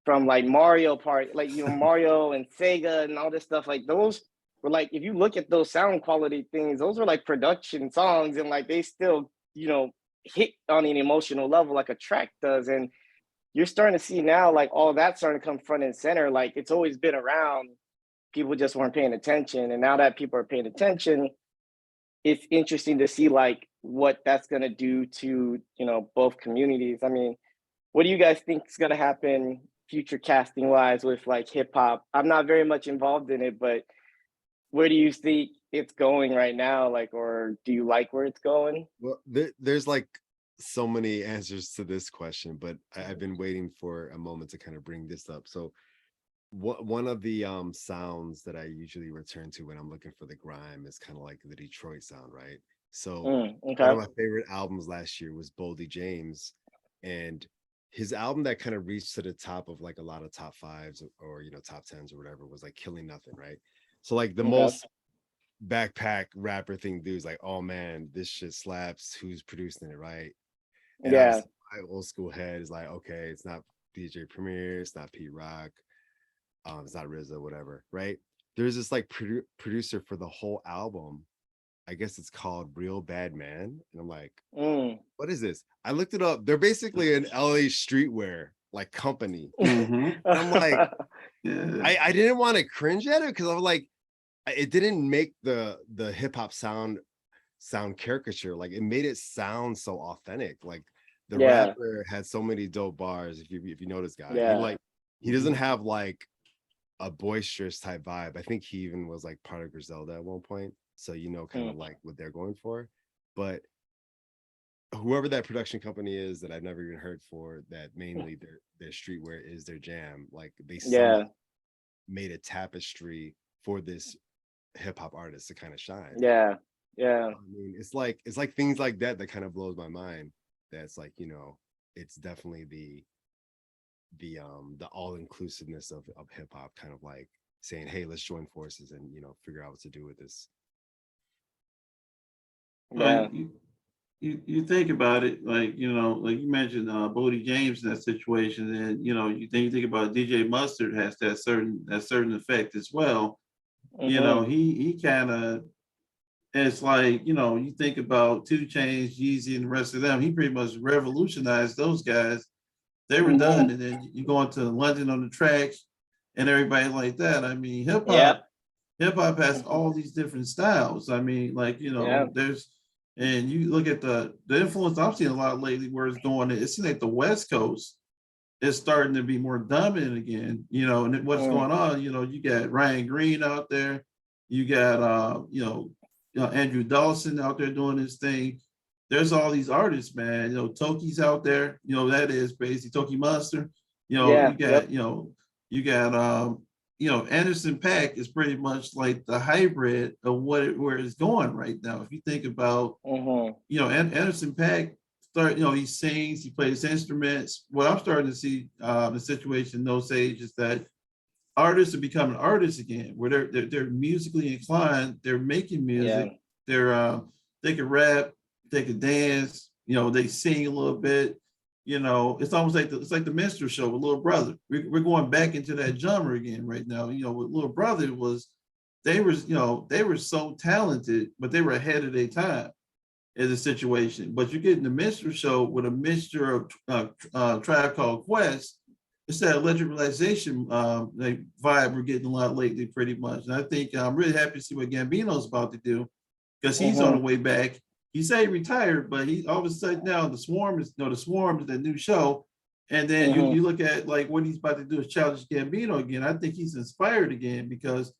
from like Mario Party, like, Mario and Sega and all this stuff. Like those were like, if you look at those sound quality things, those were like production songs and like they still, hit on an emotional level like a track does. And you're starting to see now like all that's starting to come front and center. Like it's always been around. People just weren't paying attention. And now that people are paying attention, it's interesting to see like what that's gonna do to, both communities. I mean, what do you guys think is gonna happen future casting wise with like hip hop? I'm not very much involved in it, but where do you think it's going right now? Like, or do you like where it's going? Well, there's like so many answers to this question, but I've been waiting for a moment to kind of bring this up. So one of the sounds that I usually return to when I'm looking for the grime is kind of like the Detroit sound, right? So one of Okay. my favorite albums last year was Boldy James, and his album that kind of reached to the top of like a lot of top fives or top tens or whatever was like Killing Nothing, right? So like the Okay. most backpack rapper thing dudes like, oh man, this shit slaps, who's producing it, right? And Yeah. obviously my old school head is like, okay, it's not DJ Premier, it's not Pete Rock, it's not RZA, whatever, right? There's this like producer for the whole album, I guess it's called Real Bad Man. And I'm like, Mm. what is this? I looked it up. They're basically an LA streetwear like company. Mhm. And I'm like, Yeah. I didn't want to cringe at it because I was like, it didn't make the hip hop sound caricature. Like it made it sound so authentic. Like the Yeah. rapper had so many dope bars. If you know this guy, Yeah. he doesn't have like a boisterous type vibe. I think he even was like part of Griselda at one point. So you know kind of like what they're going for. But whoever that production company is that I've never even heard for, that mainly their streetwear is their jam. Like they Yeah. made a tapestry for this hip hop artist to kind of shine. Yeah. Yeah. I mean, it's like things like that that kind of blows my mind. That's like, you know, it's definitely the all inclusiveness of hip hop, kind of like saying, hey, let's join forces and, you know, figure out what to do with this. Yeah. Well, you think about it, like, you know, like you mentioned Bodie James in that situation, and you know, you think about DJ Mustard has that certain effect as well. You know, he kind of, it's like, you know, you think about 2 Chainz, Yeezy, and the rest of them, he pretty much revolutionized those guys. They were done, and then you go into London on the Tracks and everybody like that. I mean, Yeah. hip hop has all these different styles. I mean, like, you Yeah. know, there's, and you look at the influence I'm seeing a lot lately where it's going, it seems like the West Coast is starting to be more dominant again, you know, and what's going on, you know, you got Ryan Green out there, you got, you know, Andrew Dawson out there doing his thing. There's all these artists, man, you know, Toki's out there, you know, that is basically Toki Monster, you know, Yeah. you got, you got, you know, Anderson .Paak is pretty much like the hybrid of where it's going right now. If you think about, you know, Anderson .Paak, you know, he sings, he plays instruments. What I'm starting to see the situation in those ages is that artists are becoming artists again, where they're musically inclined, they're making music, they can rap, they can dance, you know, they sing a little bit. You know, it's almost like the minstrel show with Little Brother. We're going back into that genre again right now. You know, with Little Brother they were so talented, but they were ahead of their time in the situation. But you're getting the minstrel show with a mixture of Tribe Called Quest. It's that electric realization like vibe we're getting a lot lately, pretty much. And I think I'm really happy to see what Gambino's about to do, because he's on the way back. He said he retired, but he all of a sudden now the Swarm is the new show. And then you look at like what he's about to do is challenge Gambino again. I think he's inspired again, because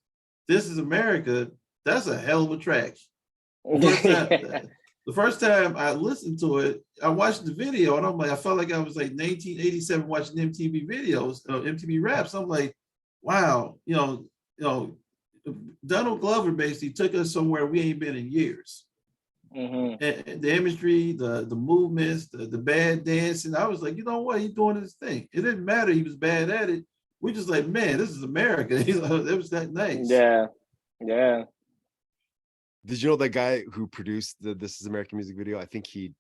This Is America, that's a hell of a track. The first time I listened to it, I watched the video and I'm like, I felt like I was like 1987 watching MTV videos, MTV raps. I'm like, wow, you know, Donald Glover basically took us somewhere we ain't been in years. And the imagery, the movements, the bad dancing. I was like, you know what? He's doing his thing. It didn't matter he was bad at it. We just like, man, this is America. It was that nice. Yeah. Yeah. Did you know that guy who produced the This Is American music video? I think he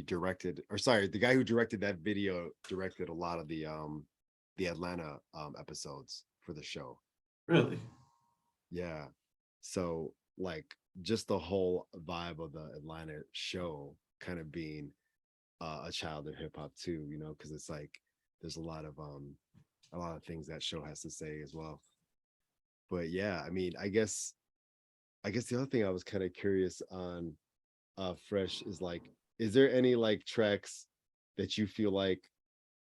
directed, or sorry, the guy who directed that video directed a lot of the Atlanta episodes for the show. Really? Yeah. So like just the whole vibe of the Atlanta show kind of being a child of hip hop too, you know, because it's like there's a lot of things that show has to say as well. But yeah, I mean, I guess the other thing I was kind of curious on Fresh is like, is there any like tracks that you feel like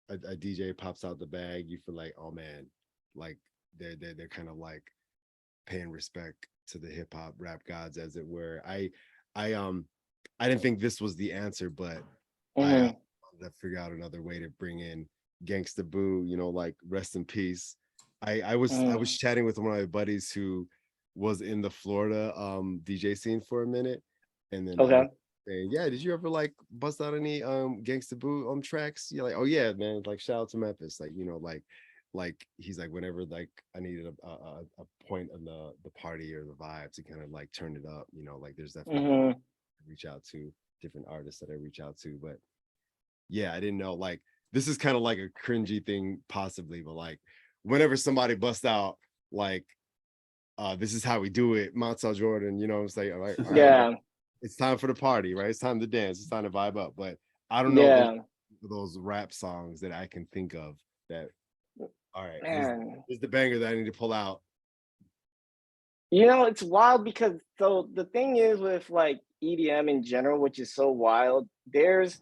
a DJ pops out the bag, you feel like, oh man, like they're kind of like paying respect to the hip hop rap gods, as it were. I didn't think this was the answer, but I wanted to figure out another way to bring in Gangsta Boo, you know, like rest in peace. I was chatting with one of my buddies who was in the Florida DJ scene for a minute, and then saying, yeah, did you ever like bust out any Gangsta Boo tracks? You're like, oh yeah, man, like shout out to Memphis, like, you know, like he's like, whenever like I needed a point on the party or the vibe to kind of like turn it up, you know, like there's definitely reach out to different artists that I reach out to. But yeah, I didn't know, like this is kind of like a cringy thing possibly, but like whenever somebody busts out like this is how we do it, Mount Jordan, you know, it's like, all right, Yeah. it's time for the party, right? It's time to dance, it's time to vibe up. But I don't know Yeah. those rap songs that I can think of that, all right, Man. this is the banger that I need to pull out. You know, it's wild because so the thing is with like EDM in general, which is so wild, there's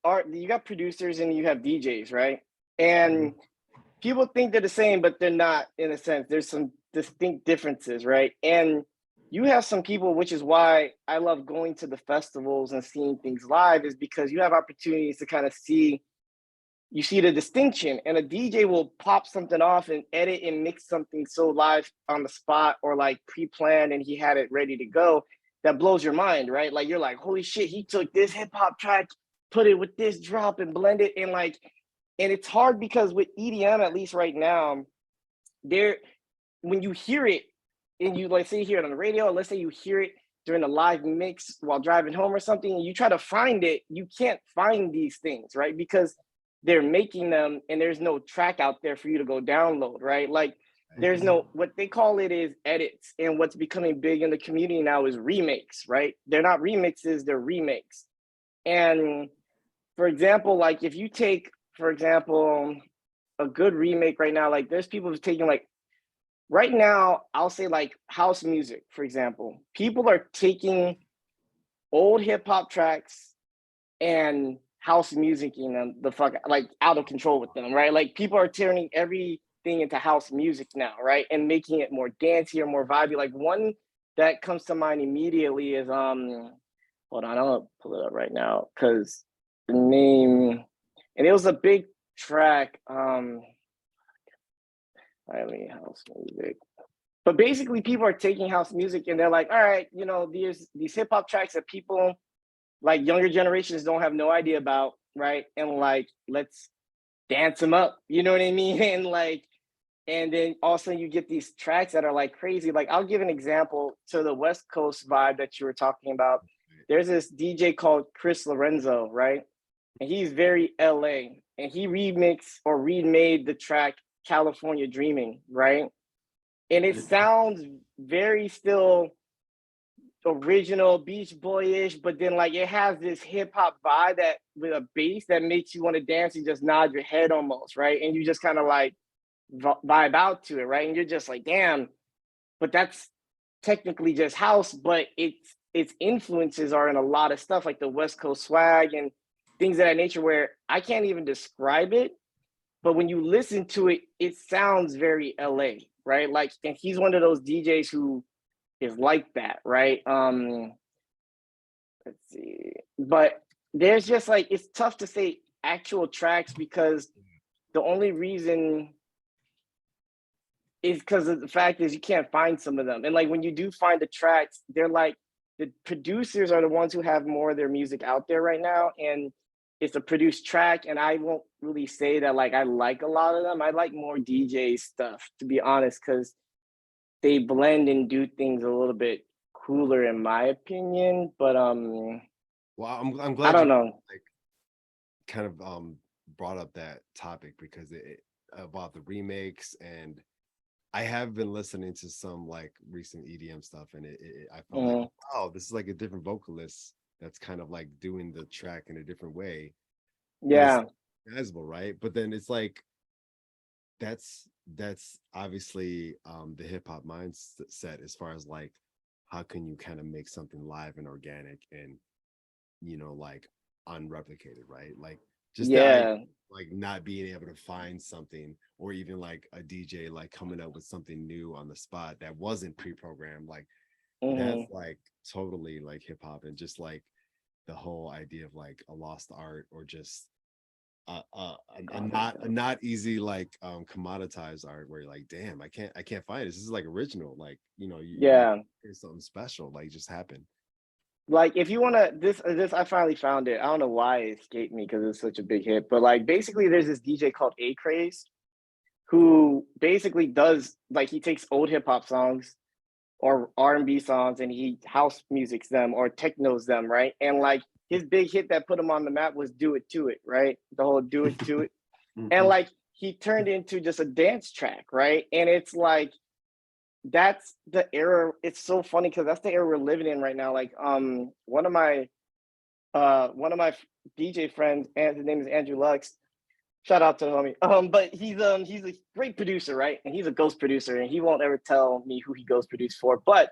art, you got producers and you have DJs, right? And people think they're the same, but they're not in a sense. There's some distinct differences, right? And you have some people, which is why I love going to the festivals and seeing things live, is because you have opportunities to kind of see, you see the distinction, and a DJ will pop something off and edit and mix something so live on the spot or like pre-planned and he had it ready to go that blows your mind, right? Like you're like, holy shit, he took this hip hop track, put it with this drop and blend it, and like, and it's hard because with EDM, at least right now, there, when you hear it and you like say you hear it on the radio, or let's say you hear it during a live mix while driving home or something, and you try to find it, you can't find these things, right? Because they're making them and there's no track out there for you to go download, right? Like there's no, what they call it is edits, and what's becoming big in the community now is remakes, right? They're not remixes, they're remakes. And for example, like if you take, for example, a good remake right now, like there's people who's taking like, right now, I'll say like house music, for example. People are taking old hip hop tracks and house music in them the fuck like out of control with them, right? Like people are turning everything into house music now, right? And making it more dancier, more vibey. Like one that comes to mind immediately is hold on, I'm gonna pull it up right now because the name, and it was a big track. I mean house music. But basically people are taking house music and they're like, all right, you know, these hip hop tracks that people like younger generations don't have no idea about, right? And like, let's dance them up, you know what I mean? And like, and then also you get these tracks that are like crazy. Like I'll give an example to the West Coast vibe that you were talking about. There's this DJ called Chris Lorenzo, right? And he's very LA, and he remixed or remade the track California Dreaming, right? And it sounds very still original Beach Boyish, but then like it has this hip hop vibe that with a bass that makes you want to dance and just nod your head almost, right? And you just kind of like vibe out to it, right? And you're just like, damn, but that's technically just house, but its influences are in a lot of stuff like the West Coast swag and things of that nature where I can't even describe it, but when you listen to it, it sounds very LA, right? Like, and he's one of those DJs who is like that, right? Let's see. But there's just like, it's tough to say actual tracks because the only reason is because of the fact is you can't find some of them. And like when you do find the tracks, they're like, the producers are the ones who have more of their music out there right now. And it's a produced track. And I won't really say that like I like a lot of them. I like more DJ stuff, to be honest, because they blend and do things a little bit cooler in my opinion. But well, I'm glad I don't you know. like kind of brought up that topic because it about the remakes, and I have been listening to some like recent EDM stuff, and I felt like, oh, this is like a different vocalist that's kind of like doing the track in a different way. Yeah. Recognizable, right? But then it's like that's obviously the hip hop mindset as far as like how can you kind of make something live and organic and like unreplicated, right? Like just that like not being able to find something, or even like a DJ like coming up with something new on the spot that wasn't pre-programmed, like that's like totally like hip hop, and just like the whole idea of like a lost art, or just a not easy like commoditized art where you're like, damn, I can't find this is like original, like it's something special like just happened. Like if you want to this I finally found it. I don't know why it escaped me because it's such a big hit, but like basically there's this DJ called A Craze who basically does like, he takes old hip hop songs or R&B songs and he house musics them or technos them, right? And like his big hit that put him on the map was Do It To It, right? The whole Do It To It. And like he turned into just a dance track, right? And it's like that's the era. It's so funny because that's the era we're living in right now. Like one of my DJ friends, and his name is Andrew Lux. Shout out to the homie. But he's a great producer, right? And he's a ghost producer, and he won't ever tell me who he ghost produced for. But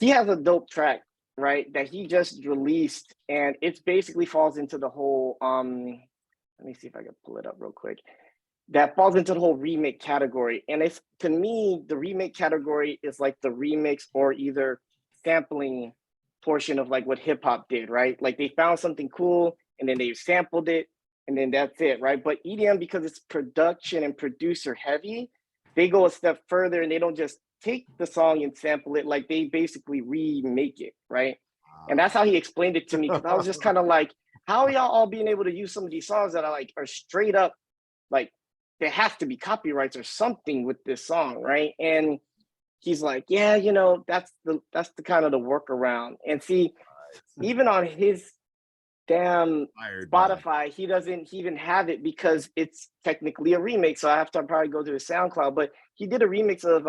he has a dope track, right, that he just released, and it's basically falls into the whole let me see if I can pull it up real quick. That falls into the whole remake category. And it's, to me, the remake category is like the remix or either sampling portion of like what hip hop did, right? Like they found something cool and then they sampled it and then that's it, right? But EDM, because it's production and producer heavy, they go a step further and they don't just take the song and sample it, like they basically remake it, right? And that's how he explained it to me, because I was just kind of like, how are y'all all being able to use some of these songs that are like are straight up like there has to be copyrights or something with this song, right? And he's like, yeah, that's the kind of the workaround. And see, even on his damn Spotify, he doesn't even have it because it's technically a remake. So I have to probably go to his SoundCloud. But he did a remix of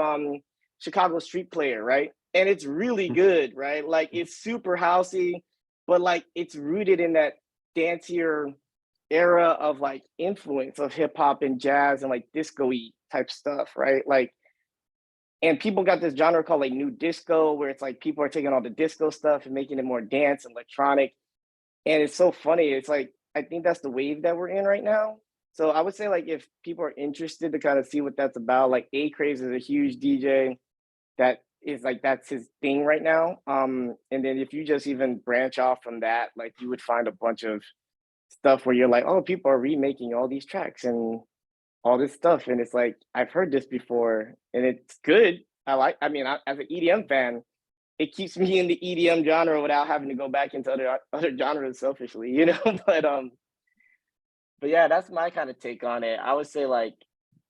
Chicago Street Player, right? And it's really good, right? Like it's super housey, but like it's rooted in that dancier era of like influence of hip hop and jazz and like disco-y type stuff, right? Like, and people got this genre called like new disco, where it's like people are taking all the disco stuff and making it more dance and electronic. And it's so funny. It's like, I think that's the wave that we're in right now. So I would say like if people are interested to kind of see what that's about, like A-Craze is a huge DJ that is like, that's his thing right now. And then if you just even branch off from that, like you would find a bunch of stuff where you're like, oh, people are remaking all these tracks and all this stuff. And it's like, I've heard this before and it's good. As an EDM fan, it keeps me in the EDM genre without having to go back into other genres selfishly, but yeah, that's my kind of take on it. I would say like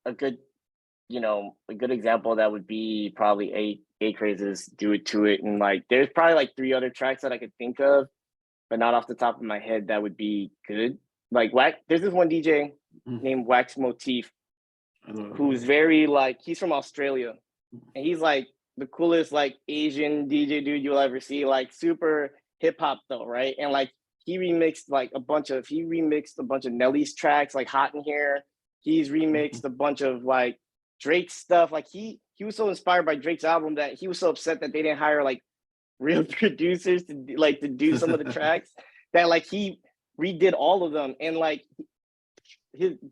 a good, a good example of that would be probably A-Craze's Do It To It. And like, there's probably like 3 other tracks that I could think of, but not off the top of my head that would be good. Like there's this one DJ named Wax Motif, who's very like, he's from Australia, and he's like the coolest like Asian DJ dude you'll ever see, like super hip hop though, right? And like he remixed a bunch of Nelly's tracks, like Hot in Here. He's remixed a bunch of like Drake's stuff. Like he was so inspired by Drake's album that he was so upset that they didn't hire like real producers to do some of the tracks, that like he redid all of them. And like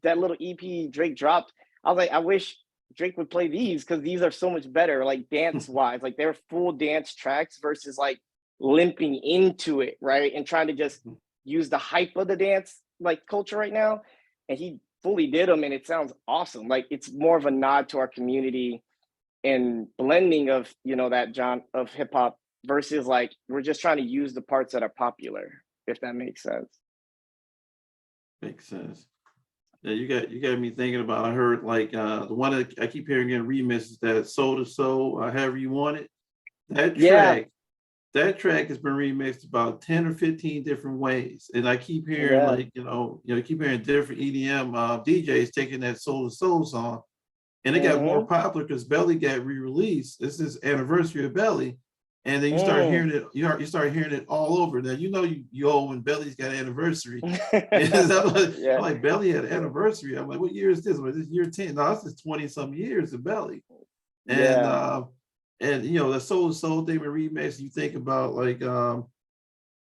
that little EP Drake dropped, I was like, I wish Drake would play these, because these are so much better, like dance wise. Like they're full dance tracks versus like limping into it, right? And trying to just use the hype of the dance like culture right now. And he fully did them, and it sounds awesome. Like it's more of a nod to our community and blending of that genre of hip hop versus like we're just trying to use the parts that are popular, if that makes sense. Makes sense. Yeah, you got me thinking about. I heard like the one that I keep hearing in remixes, that Soul to Soul, However You Want It. That track has been remixed about 10 or 15 different ways, and I keep hearing like keep hearing different EDM DJs taking that Soul to Soul song, and it got more popular because Belly got re-released. This is anniversary of Belly. And then you start hearing it, you start hearing it all over. Now, you old when Belly's got an anniversary. I'm like, Belly had an anniversary. I'm like, what year is this? Well, this is year 10. No, this is 20-some years of Belly. And the Soul to Soul thing with remix, you think about like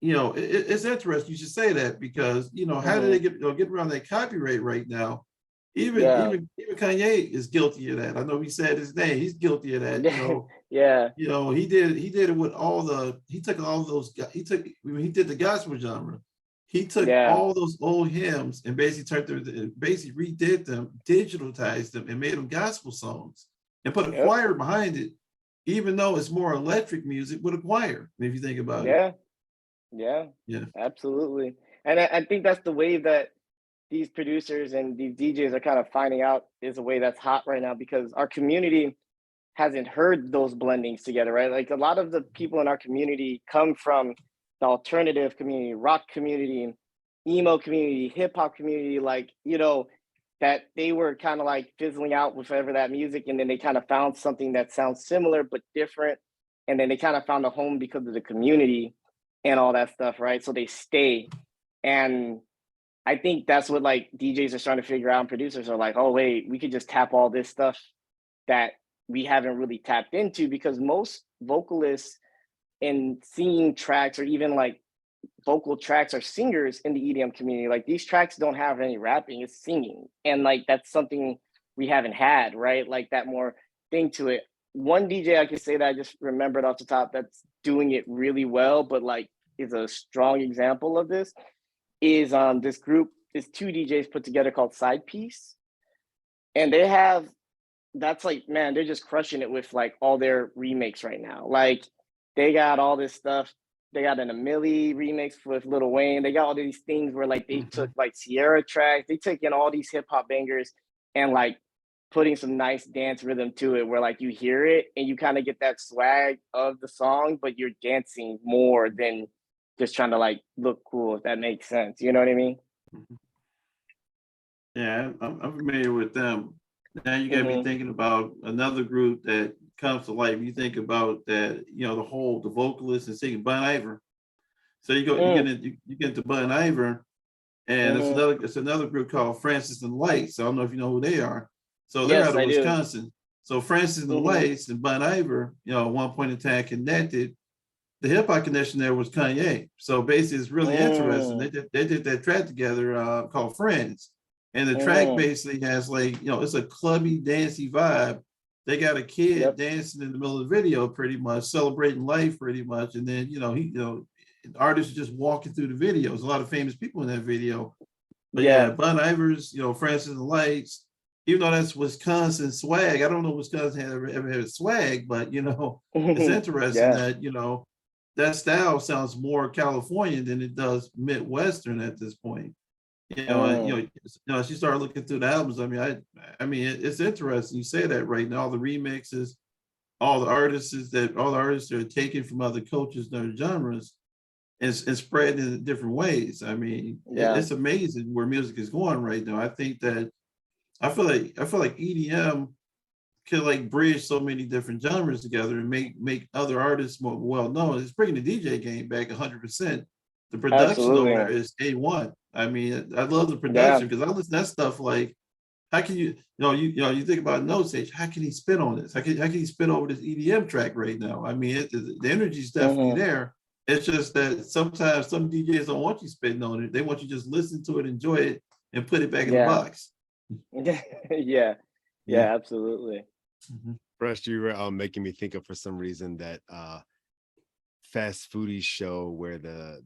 it's interesting you should say that, because how do they get around that copyright right now? Even Kanye is guilty of that. I know he said his name. He's guilty of that. He did it with he did the gospel genre. He took all those old hymns and basically redid them, digitalized them, and made them gospel songs, and put a choir behind it, even though it's more electric music with a choir. If you think about it. Yeah, absolutely. And I think that's the wave that these producers and these DJs are kind of finding out is a way that's hot right now, because our community hasn't heard those blendings together, right? Like a lot of the people in our community come from the alternative community, rock community, emo community, hip hop community. Like, that they were kind of like fizzling out with whatever that music, and then they kind of found something that sounds similar but different, and then they kind of found a home because of the community and all that stuff, right? So they stay. And I think that's what like DJs are starting to figure out, and producers are like, oh wait, we could just tap all this stuff that we haven't really tapped into, because most vocalists in singing tracks, or even like vocal tracks, are singers in the EDM community. Like these tracks don't have any rapping, it's singing. And like that's something we haven't had, right? Like that more thing to it. One DJ I could say that I just remembered off the top that's doing it really well, but like is a strong example of this, is this group, is two DJs put together called Side Piece. And they have, that's like, man, they're just crushing it with like all their remakes right now. Like they got all this stuff. They got an Emily remix with Lil Wayne. They got all these things where like they took like Sierra tracks. They took in all these hip hop bangers and like putting some nice dance rhythm to it, where like you hear it and you kind of get that swag of the song, but you're dancing more than just trying to like look cool, if that makes sense. You know what I mean? Yeah, I'm familiar with them. Now you got me thinking about another group that comes to life. You think about that, you know, the vocalist and singing Bun Iver. So you get into Bun Iver, and it's another group called Francis and Lights. So I don't know if you know who they are. So they're out of Wisconsin. So Francis and Lights and Bun Iver, you know, at one point in time connected. The hip hop connection there was Kanye. So basically, it's really interesting. They did that track together called Friends. And the track basically has like, you know, it's a clubby, dancey vibe. They got a kid dancing in the middle of the video, pretty much celebrating life, pretty much. And then, an artist just walking through the video. There's a lot of famous people in that video. But yeah, Bun Iver's, Francis and the Lights, even though that's Wisconsin swag. I don't know if Wisconsin ever had swag, but it's interesting that that style sounds more Californian than it does Midwestern at this point. As you start looking through the albums, I mean, it's interesting. You say that right now, all the remixes, all the artists are taken from other cultures and other genres and spread in different ways. I mean, it's amazing where music is going right now. I think that I feel like EDM can like bridge so many different genres together and make other artists more well known. It's bringing the DJ game back 100%. The production over there is A1. I mean, I love the production because I listen to that stuff like, how can you think about notes age, how can he spit on this? How can he spit over this EDM track right now? I mean, the energy is definitely there. It's just that sometimes some DJs don't want you spitting on it. They want you to just listen to it, enjoy it, and put it back in the box. Yeah, absolutely. Fresh, you were making me think of, for some reason, that fast foodie show where the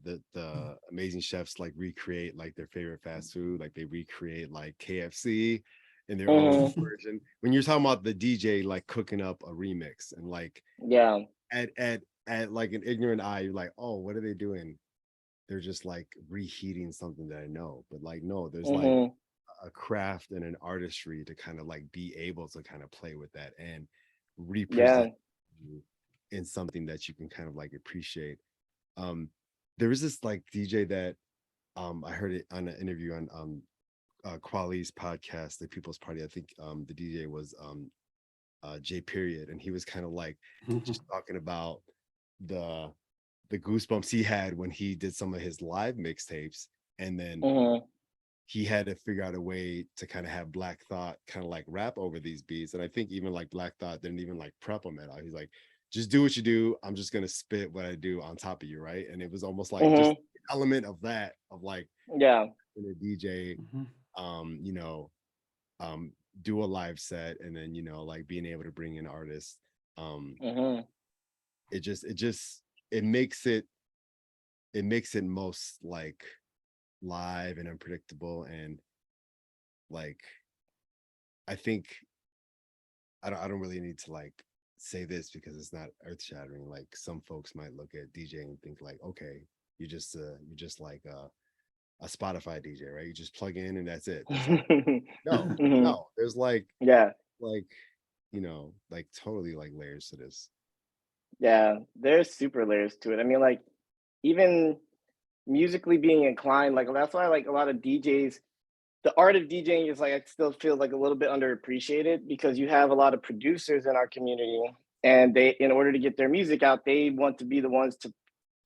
amazing chefs like recreate like their favorite fast food, like they recreate like KFC in their own version. When you're talking about the DJ like cooking up a remix and like at like an ignorant eye, you're like, oh, what are they doing? They're just like reheating something that I know, but like no, there's like a craft and an artistry to kind of like be able to kind of play with that and represent you in something that you can kind of like appreciate. There was this like DJ that I heard it on an interview on Quali's podcast, The People's Party. I think the DJ was J Period, and he was kind of like just talking about the goosebumps he had when he did some of his live mixtapes, and then he had to figure out a way to kind of have Black Thought kind of like rap over these beats. And I think even like Black Thought didn't even like prep him at all. He's like, just do what you do. I'm just gonna spit what I do on top of you, right? And it was almost like just an element of that, of like in a DJ, do a live set, and then like being able to bring in artists. It makes it most like live and unpredictable, and like I think I don't really need to like say this because it's not earth shattering. Like some folks might look at DJing and think like, okay, you're just like a Spotify DJ, right? You just plug in and that's it. No, there's like like totally like layers to this. Yeah, there's super layers to it. I mean, like even musically being inclined, like that's why like a lot of DJs the art of DJing is like, I still feel like a little bit underappreciated because you have a lot of producers in our community, and they, in order to get their music out, they want to be the ones to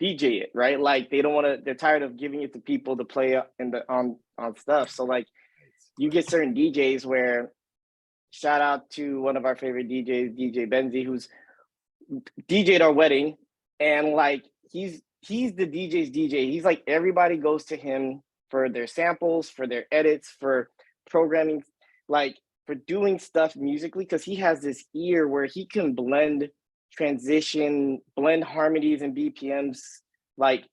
DJ it, right? Like they don't want to, they're tired of giving it to people to play in the on stuff. So like you get certain DJs where, shout out to one of our favorite DJs, DJ Benzi, who's DJ'd our wedding, and like he's the DJ's DJ. He's like, everybody goes to him for their samples, for their edits, for programming, like for doing stuff musically, because he has this ear where he can blend transition, blend harmonies and BPMs like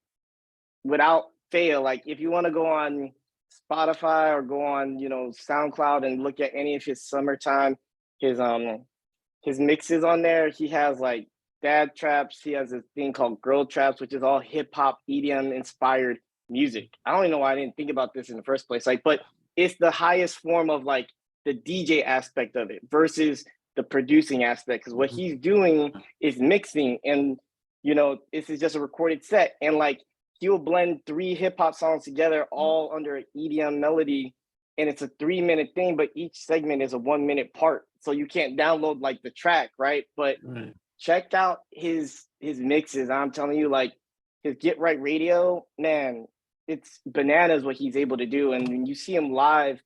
without fail. Like if you want to go on Spotify or go on, you know, SoundCloud and look at any of his summertime, his mixes on there, he has like dad traps. He has a thing called girl traps, which is all hip hop EDM inspired music. I don't even know why I didn't think about this in the first place. Like, but it's the highest form of like the DJ aspect of it versus the producing aspect. Because what he's doing is mixing, and you know, this is just a recorded set, and like he'll blend 3 hip hop songs together all under an EDM melody, and it's a 3-minute thing, but each segment is a 1-minute part. So you can't download like the track, right? But check out his mixes. I'm telling you, like his Get Right Radio, man, it's bananas what he's able to do. And when you see him live,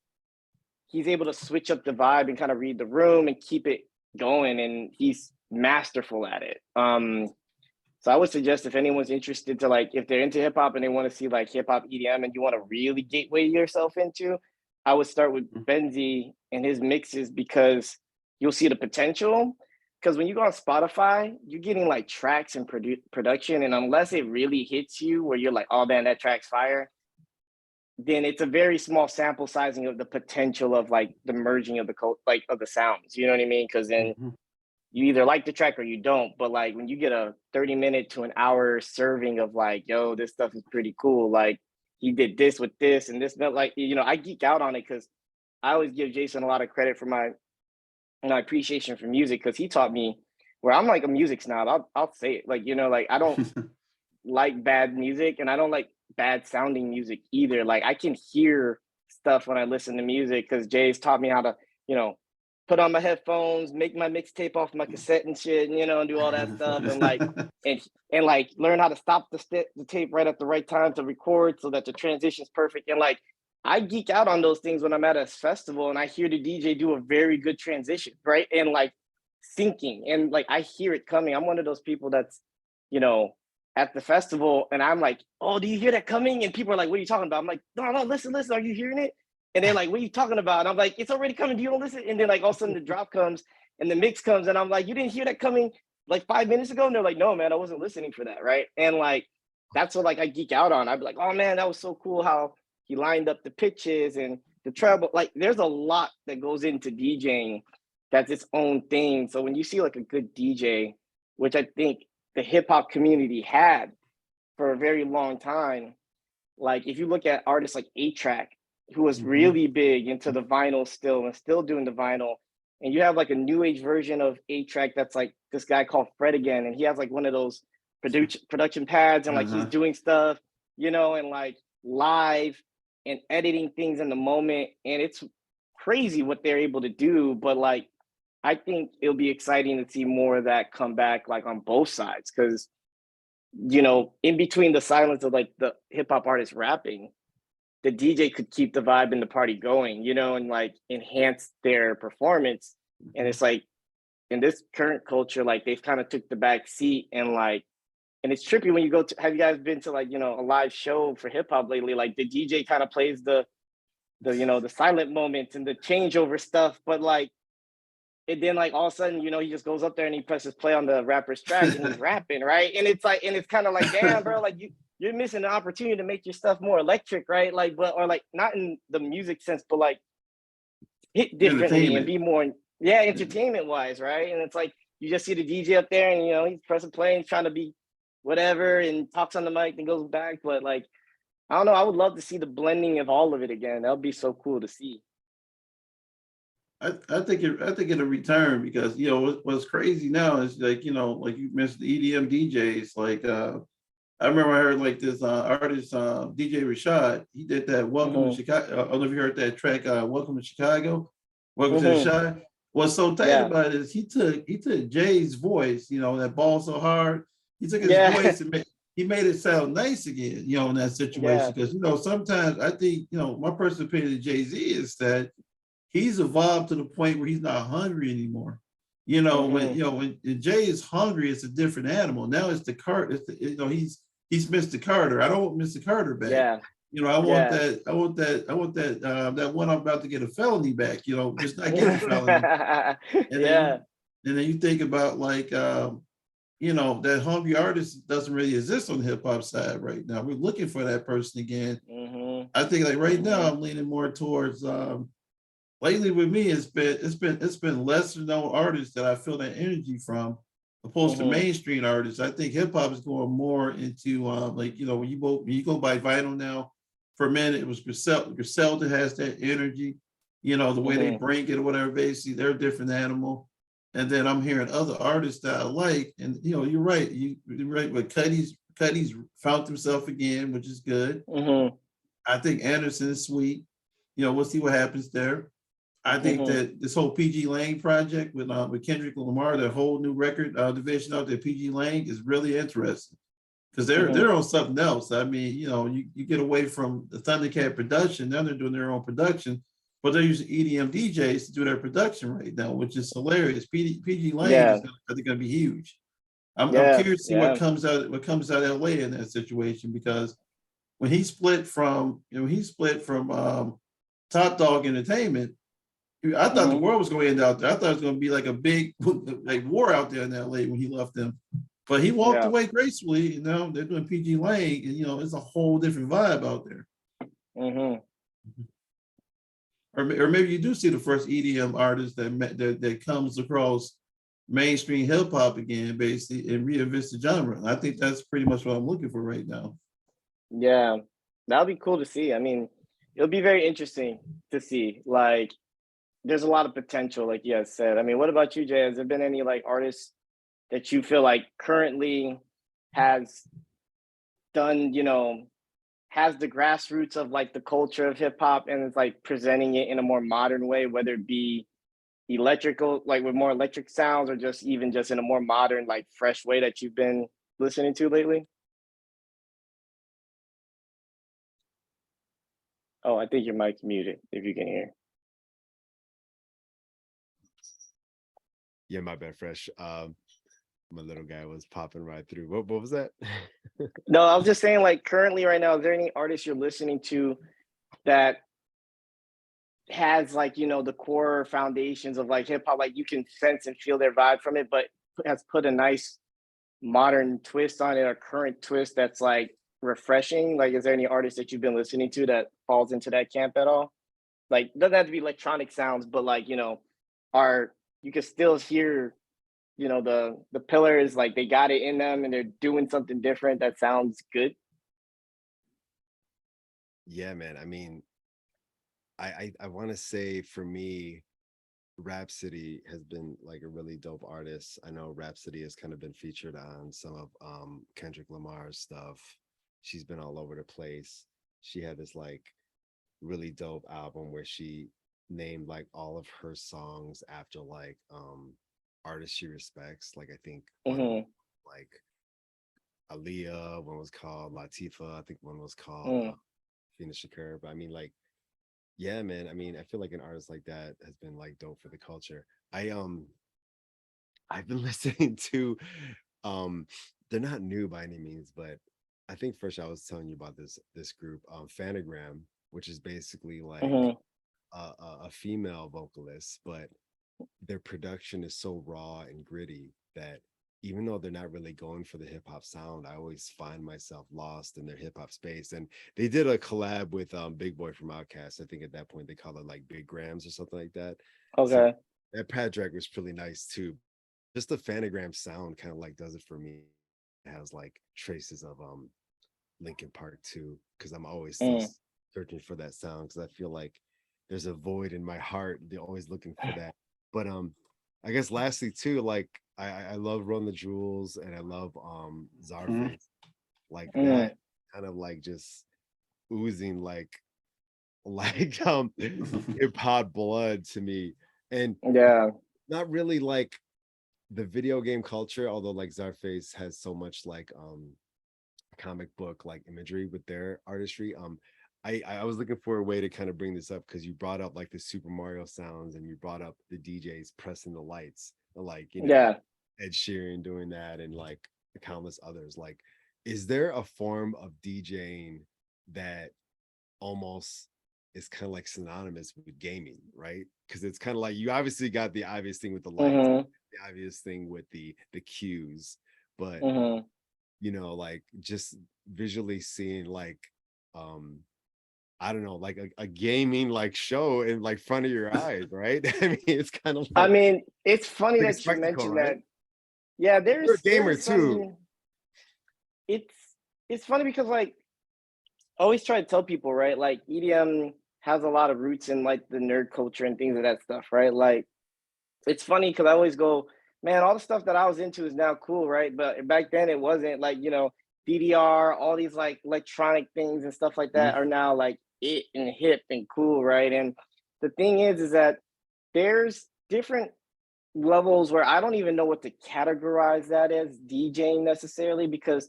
he's able to switch up the vibe and kind of read the room and keep it going. And he's masterful at it. So I would suggest if anyone's interested to like, if they're into hip hop and they want to see like hip hop EDM and you want to really gateway yourself into, I would start with Benzi and his mixes, because you'll see the potential. Because when you go on Spotify, you're getting like tracks and production, and unless it really hits you where you're like, oh man, that track's fire, then it's a very small sample sizing of the potential of like the merging of the sounds. You know what I mean? Because then you either like the track or you don't. But like when you get a 30-minute to an hour serving of like, yo, this stuff is pretty cool. Like he did this with this and this, like, you know, I geek out on it because I always give Jason a lot of credit for my appreciation for music, because he taught me, where I'm like a music snob. I'll say it, like, you know, like I don't like bad music, and I don't like bad sounding music either. Like I can hear stuff when I listen to music, because Jay's taught me how to, you know, put on my headphones, make my mixtape off my cassette and shit, and, you know, and do all that stuff, and like and like learn how to stop the tape right at the right time to record so that the transition's perfect. And like I geek out on those things when I'm at a festival and I hear the DJ do a very good transition, right? And like syncing, and like I hear it coming. I'm one of those people that's, you know, at the festival and I'm like, oh, do you hear that coming? And people are like, what are you talking about? I'm like, no, listen, are you hearing it? And they're like, what are you talking about? And I'm like, it's already coming. Do you don't listen? And then like all of a sudden the drop comes and the mix comes, and I'm like, you didn't hear that coming like 5 minutes ago? And they're like, no, man, I wasn't listening for that, right? And like that's what like I geek out on. I'd be like, oh man, that was so cool how he lined up the pitches and the treble. Like there's a lot that goes into DJing that's its own thing. So when you see like a good DJ, which I think the hip hop community had for a very long time, like if you look at artists like 8-Track, who was really big into the vinyl still and still doing the vinyl, and you have like a new age version of 8-Track that's like this guy called Fred again, and he has like one of those production pads, and like he's doing stuff, you know, and like live and editing things in the moment, and it's crazy what they're able to do. But like I think it'll be exciting to see more of that come back, like on both sides, because, you know, in between the silence of like the hip hop artists rapping, the DJ could keep the vibe and the party going, you know, and like enhance their performance. And it's like in this current culture, like they've kind of took the back seat, and like, and it's trippy when you go to, have you guys been to like, you know, a live show for hip hop lately? Like the DJ kind of plays the, you know, the silent moments and the changeover stuff, but like, and then like all of a sudden, you know, he just goes up there and he presses play on the rapper's track and he's rapping, right? And it's like, and it's kind of like, damn, bro, like you're missing an opportunity to make your stuff more electric, right? Like, but, or like not in the music sense, but like hit differently and be more, yeah, entertainment wise, right? And it's like, you just see the DJ up there and, you know, he's pressing play and trying to be whatever and talks on the mic and goes back. But like, I don't know, I would love to see the blending of all of it again. That would be so cool to see. I think it'll return, because, you know, what's crazy now is like, you know, like you mentioned the EDM DJs, like I remember I heard like this artist, DJ Rashad. He did that "Welcome to Chicago." I don't know if you heard that track, "Welcome to Chicago," "Welcome to the Shy." What's so tight Yeah. about it is he took Jay's voice, you know, that ball so hard. He took his Yeah. voice and he made it sound nice again, you know, in that situation. Yeah. Because you know, sometimes I think, you know, my personal opinion of Jay-Z is that he's evolved to the point where he's not hungry anymore. When Jay is hungry, it's a different animal. Now it's the Carter. He's Mr. Carter. I don't want Mr. Carter back. Yeah. You know, I want Yeah. that. I want that one I'm about to get a felony back. You know, just not get a felony. And Yeah. then you think about like that hungry artist doesn't really exist on the hip hop side right now. We're looking for that person again. I think like right now I'm leaning more towards lately with me it's been lesser known artists that I feel that energy from opposed to mainstream artists. I think hip hop is going more into when you go by vinyl now. For a minute it was Griselda has that energy, you know, the way they bring it or whatever. Basically they're a different animal. And then I'm hearing other artists that I like, and you know, you're right, but Cuddy's found himself again, which is good. I think Anderson is sweet. You know, we'll see what happens there. I think that this whole PG Lang project with Kendrick Lamar, the whole new record division out there, PG Lang, is really interesting because they're on something else. I mean, you know, you get away from the Thundercat production, now they're doing their own production, but they're using EDM DJs to do their production right now, which is hilarious. PG Lang is I think going to be huge. I'm curious to see what comes out of LA in that situation, because when he split from Top Dog Entertainment, I thought the world was going to end out there. I thought it was going to be like a big like war out there in LA when he left them. But he walked away gracefully. You know, they're doing PG Lang, and you know, it's a whole different vibe out there. Or maybe you do see the first EDM artist that comes across mainstream hip hop again, basically, and reinvents the genre. I think that's pretty much what I'm looking for right now. Yeah, that'll be cool to see. I mean, it'll be very interesting to see. Like, there's a lot of potential, like you guys said. I mean, what about you, Jay? Has there been any like artists that you feel like currently has done, has the grassroots of like the culture of hip hop and it's like presenting it in a more modern way, whether it be electrical, like with more electric sounds, or just even just in a more modern, like fresh way that you've been listening to lately? Oh, I think your mic's muted if you can hear. Yeah, my bad, Fresh. My little guy was popping right through. What was that? No, I was just saying, like, currently right now, is there any artists you're listening to that has like, the core foundations of like hip hop, like you can sense and feel their vibe from it, but has put a nice modern twist on it, a current twist that's like refreshing? Like, is there any artist that you've been listening to that falls into that camp at all? Like, doesn't have to be electronic sounds, but like, are you can still hear, the pillars, like they got it in them and they're doing something different that sounds good. Yeah, man. I mean, I want to say for me, Rhapsody has been like a really dope artist. I know Rhapsody has kind of been featured on some of Kendrick Lamar's stuff. She's been all over the place. She had this like really dope album where she named like all of her songs after like artists she respects. Like I think one like Aaliyah, one was called Latifah, I think one was called Fina Shakur. But I mean, like, yeah, man. I mean, I feel like an artist like that has been like dope for the culture. I've been listening to they're not new by any means, but I think first I was telling you about this group, Fanagram, which is basically like a female vocalist, but their production is so raw and gritty that even though they're not really going for the hip hop sound, I always find myself lost in their hip hop space. And they did a collab with Big Boy from Outkast. I think at that point they call it like Big Grams or something like that. Okay. So that pad track was really nice too. Just the Fanagram sound kind of like does it for me. It has like traces of Linkin Park too, because I'm always still searching for that sound, because I feel like there's a void in my heart. They're always looking for that. But I guess lastly too, like I love Run the Jewels and I love Czarface. like Mm. that kind of like just oozing like hip hop blood to me, and Yeah. not really like the video game culture, although like Zarface has so much like comic book like imagery with their artistry. I was looking for a way to kind of bring this up because you brought up like the Super Mario sounds and you brought up the DJs pressing the lights, like Yeah. Ed Sheeran doing that and like countless others. Like, is there a form of DJing that almost is kind of like synonymous with gaming, right? Because it's kind of like you obviously got the obvious thing with the lights, Mm-hmm. the obvious thing with the cues, but Mm-hmm. like just visually seeing like I don't know, like a gaming like show in like front of your eyes, right? I mean, it's kind of I like mean, it's funny a that you spectacle, mentioned right? that. Yeah, You're a there gamer is too. some. It's it's funny because like I always try to tell people, right? Like EDM has a lot of roots in like the nerd culture and things of that stuff, right? Like it's funny because I always go, man, all the stuff that I was into is now cool, right? But back then it wasn't. Like, DDR, all these like electronic things and stuff like that Mhm. are now like it and hip and cool, right? And the thing is that there's different levels where I don't even know what to categorize that as DJing necessarily, because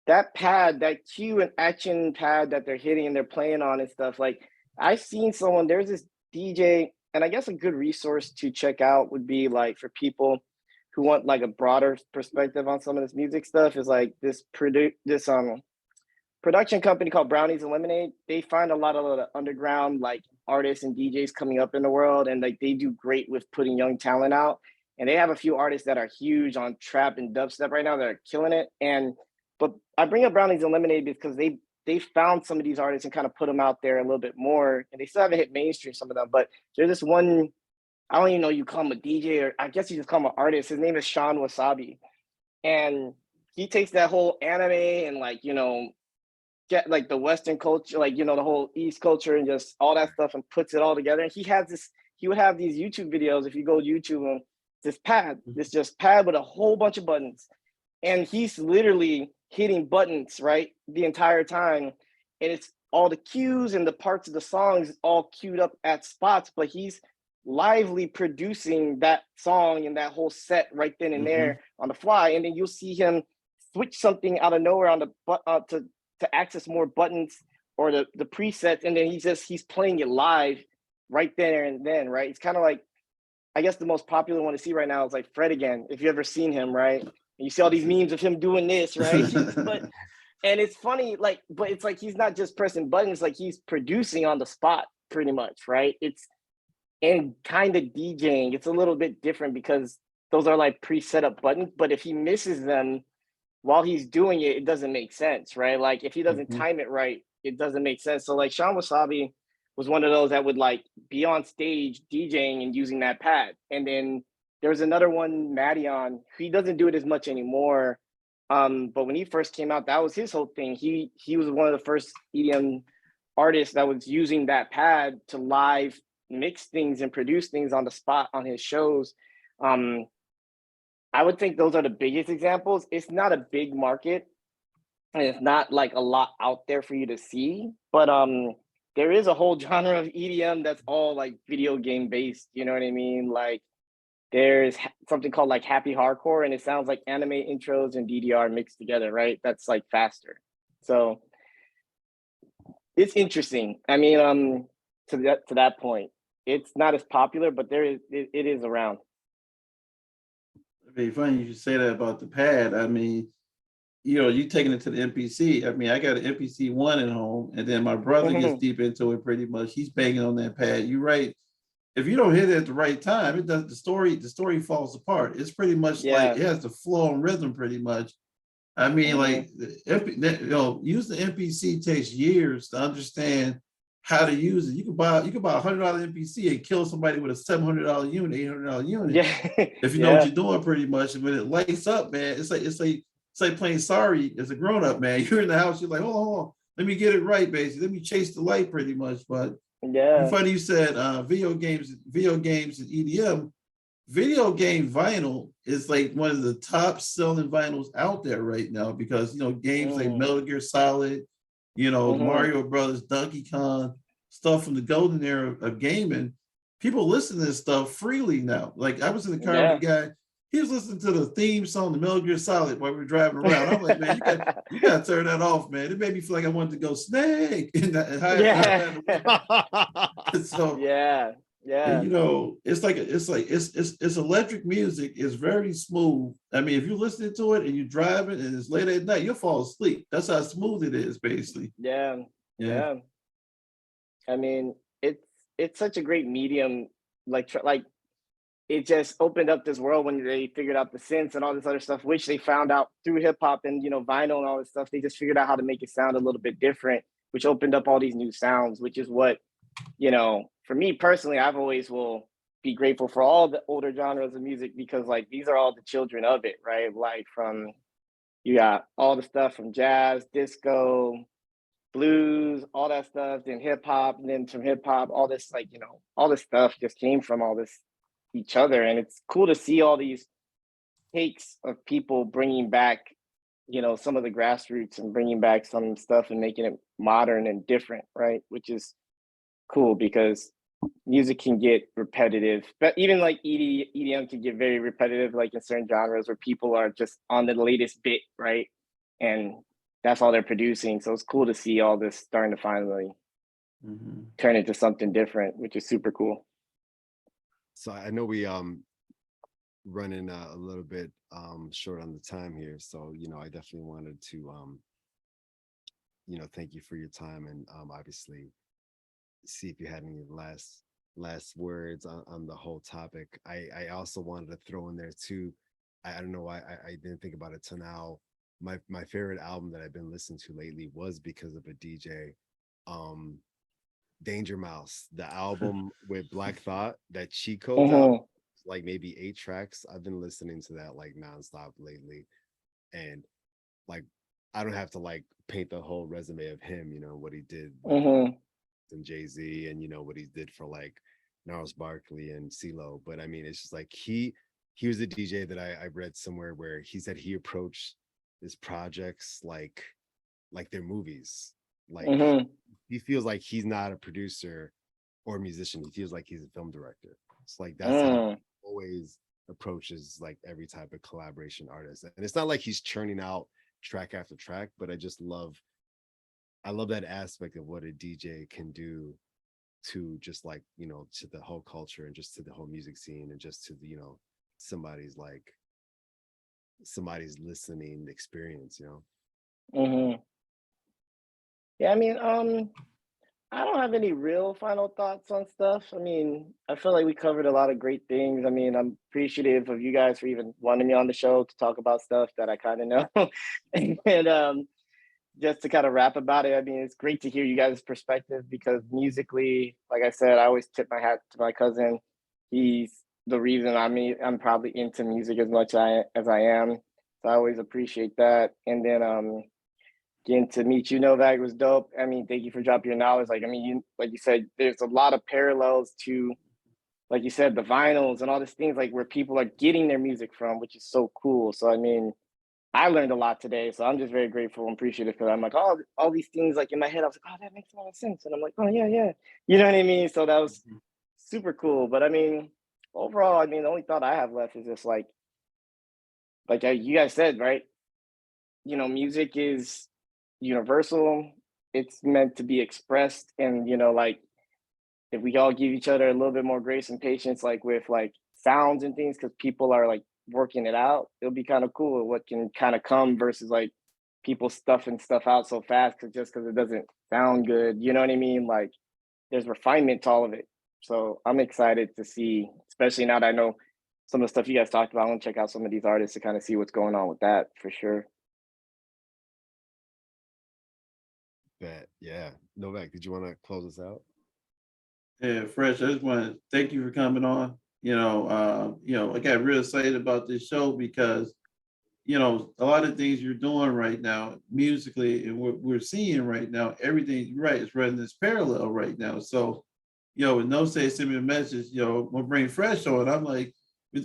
that pad, that cue and action pad that they're hitting and they're playing on and stuff, like I've seen someone, there's this DJ, and I guess a good resource to check out would be like for people who want like a broader perspective on some of this music stuff, is like this production company called Brownies and Lemonade. They find a lot of the underground like artists and DJs coming up in the world, and like they do great with putting young talent out. And they have a few artists that are huge on trap and dubstep right now that are killing it. And but I bring up Brownies and Lemonade because they found some of these artists and kind of put them out there a little bit more, and they still haven't hit mainstream, some of them. But there's this one, I don't even know, you call him a DJ, or I guess you just call him an artist. His name is Sean Wasabi, and he takes that whole anime and like get like the Western culture, like the whole East culture and just all that stuff, and puts it all together. And he would have these YouTube videos. If you go YouTube him, this just pad with a whole bunch of buttons, and he's literally hitting buttons right the entire time, and it's all the cues and the parts of the songs all queued up at spots, but he's lively producing that song and that whole set right then and Mhm. there on the fly. And then you'll see him switch something out of nowhere on the to access more buttons or the presets, and then he's playing it live right there and then, right? It's kind of like, I guess the most popular one to see right now is like Fred again, if you ever seen him, right? And you see all these memes of him doing this, right? But and it's funny, like, but it's like he's not just pressing buttons, like he's producing on the spot pretty much, right? It's and kind of DJing. It's a little bit different because those are like pre-set up buttons, but if he misses them while he's doing it, it doesn't make sense, right? Like if he doesn't Mhm. time it right, it doesn't make sense. So like Sean Wasabi was one of those that would like be on stage DJing and using that pad. And then there was another one, Madion. He doesn't do it as much anymore. But when he first came out, that was his whole thing. He was one of the first EDM artists that was using that pad to live mix things and produce things on the spot on his shows. Um, I would think those are the biggest examples. It's not a big market, and it's not like a lot out there for you to see, but there is a whole genre of EDM that's all like video game based, you know what I mean? Like there's something called like happy hardcore, and it sounds like anime intros and DDR mixed together, right? That's like faster. So it's interesting. I mean, to that point, it's not as popular, but it is around. It'd be funny you should say that about the pad. I mean, you taking it to the MPC. I mean, I got an MPC one at home, and then my brother gets deep into it pretty much. He's banging on that pad. You're right. If you don't hit it at the right time, it does the story falls apart. It's pretty much like Yeah. it has the flow and rhythm pretty much. I mean, like use the MPC takes years to understand how to use it. You could buy a $100 MPC and kill somebody with a $700 unit, $800 unit Yeah. if you know what Yeah. you're doing pretty much. And when it lights up, man, it's like playing sorry as a grown-up, man. You're in the house, you're like, hold on, let me get it right, basically. Let me chase the light pretty much. But you Yeah. funny you said video games and EDM. video game vinyl is like one of the top selling vinyls out there right now because, you know, games like Metal Gear Solid, you know, Mario Brothers, Donkey Kong, stuff from the golden era of gaming, people listen to this stuff freely now. Like I was in the car with a guy, he was listening to the theme song, the Metal Gear Solid, while we were driving around. I'm like, man, you got to turn that off, man. It made me feel like I wanted to go Snake. So and, you know, it's electric music. It's very smooth. I mean, if you're listening to it and you're driving and it's late at night, you'll fall asleep. That's how smooth it is, basically. Yeah. I mean, it's such a great medium. Like it just opened up this world when they figured out the synths and all this other stuff, which they found out through hip hop and, you know, vinyl and all this stuff. They just figured out how to make it sound a little bit different, which opened up all these new sounds, which is what, you know, for me personally, I've always will be grateful for all the older genres of music because like these are all the children of it, right? Like from you got all the stuff from jazz, disco, blues, all that stuff, then hip hop, and then from hip hop, all this like, you know, all this stuff just came from all this each other. And it's cool to see all these takes of people bringing back, you know, some of the grassroots and bringing back some stuff and making it modern and different, right? Which is cool because music can get repetitive, but even like EDM can get very repetitive, like in certain genres where people are just on the latest bit, right? And that's all they're producing. So it's cool to see all this starting to finally turn into something different, which is super cool. So I know we running a little bit short on the time here. So, you know, I definitely wanted to you know, thank you for your time and obviously see if you had any last words on the whole topic. I also wanted to throw in there too. I don't know why I didn't think about it till now. My favorite album that I've been listening to lately was because of a DJ, Danger Mouse, the album with Black Thought, that Cheat Codes album, like maybe 8 tracks. I've been listening to that like nonstop lately, and like I don't have to like paint the whole resume of him, you know, what he did and Jay-Z and, you know, what he did for like Gnarls Barkley and CeeLo. But I mean, it's just like he was a DJ that I read somewhere where he said he approached his projects like they're movies. Like he feels like he's not a producer or a musician. He feels like he's a film director. It's like that's how he always approaches like every type of collaboration artist. And it's not like he's churning out track after track, but I love that aspect of what a DJ can do to just like, you know, to the whole culture and just to the whole music scene and just to the, you know, somebody's listening experience, you know. Yeah, I mean, I don't have any real final thoughts on stuff. I mean, I feel like we covered a lot of great things. I mean, I'm appreciative of you guys for even wanting me on the show to talk about stuff that I kind of know. And just to kind of rap about it, I mean, it's great to hear you guys' perspective because musically, like I said, I always tip my hat to my cousin. He's the reason I'm probably into music as much as I am. So I always appreciate that. And then getting to meet you, Novak, was dope. I mean, thank you for dropping your knowledge. Like, I mean, like you said, there's a lot of parallels to, like you said, the vinyls and all these things, like where people are getting their music from, which is so cool. So, I mean, I learned a lot today. So I'm just very grateful and appreciative for that. I'm like, oh, all these things like in my head, I was like, oh, that makes a lot of sense. And I'm like, oh, yeah. You know what I mean? So that was super cool. But I mean, overall, I mean, the only thought I have left is just like you guys said, right? You know, music is universal. It's meant to be expressed. And, you know, like if we all give each other a little bit more grace and patience, like with like sounds and things, because people are like working it out, it'll be kind of cool what can kind of come versus like people stuffing stuff out so fast because it doesn't sound good. You know what I mean? Like there's refinement to all of it. So I'm excited to see, especially now that I know some of the stuff you guys talked about. I want to check out some of these artists to kind of see what's going on with that for sure. Bet. Yeah. Novak, did you want to close us out? Yeah, Fresh, I just want to thank you for coming on. I got real excited about this show because, you know, a lot of things you're doing right now musically and what we're seeing right now, everything you're right is running this parallel right now. So, you know, with No Say send me a message, you know, we'll bring Fresh on. I'm like,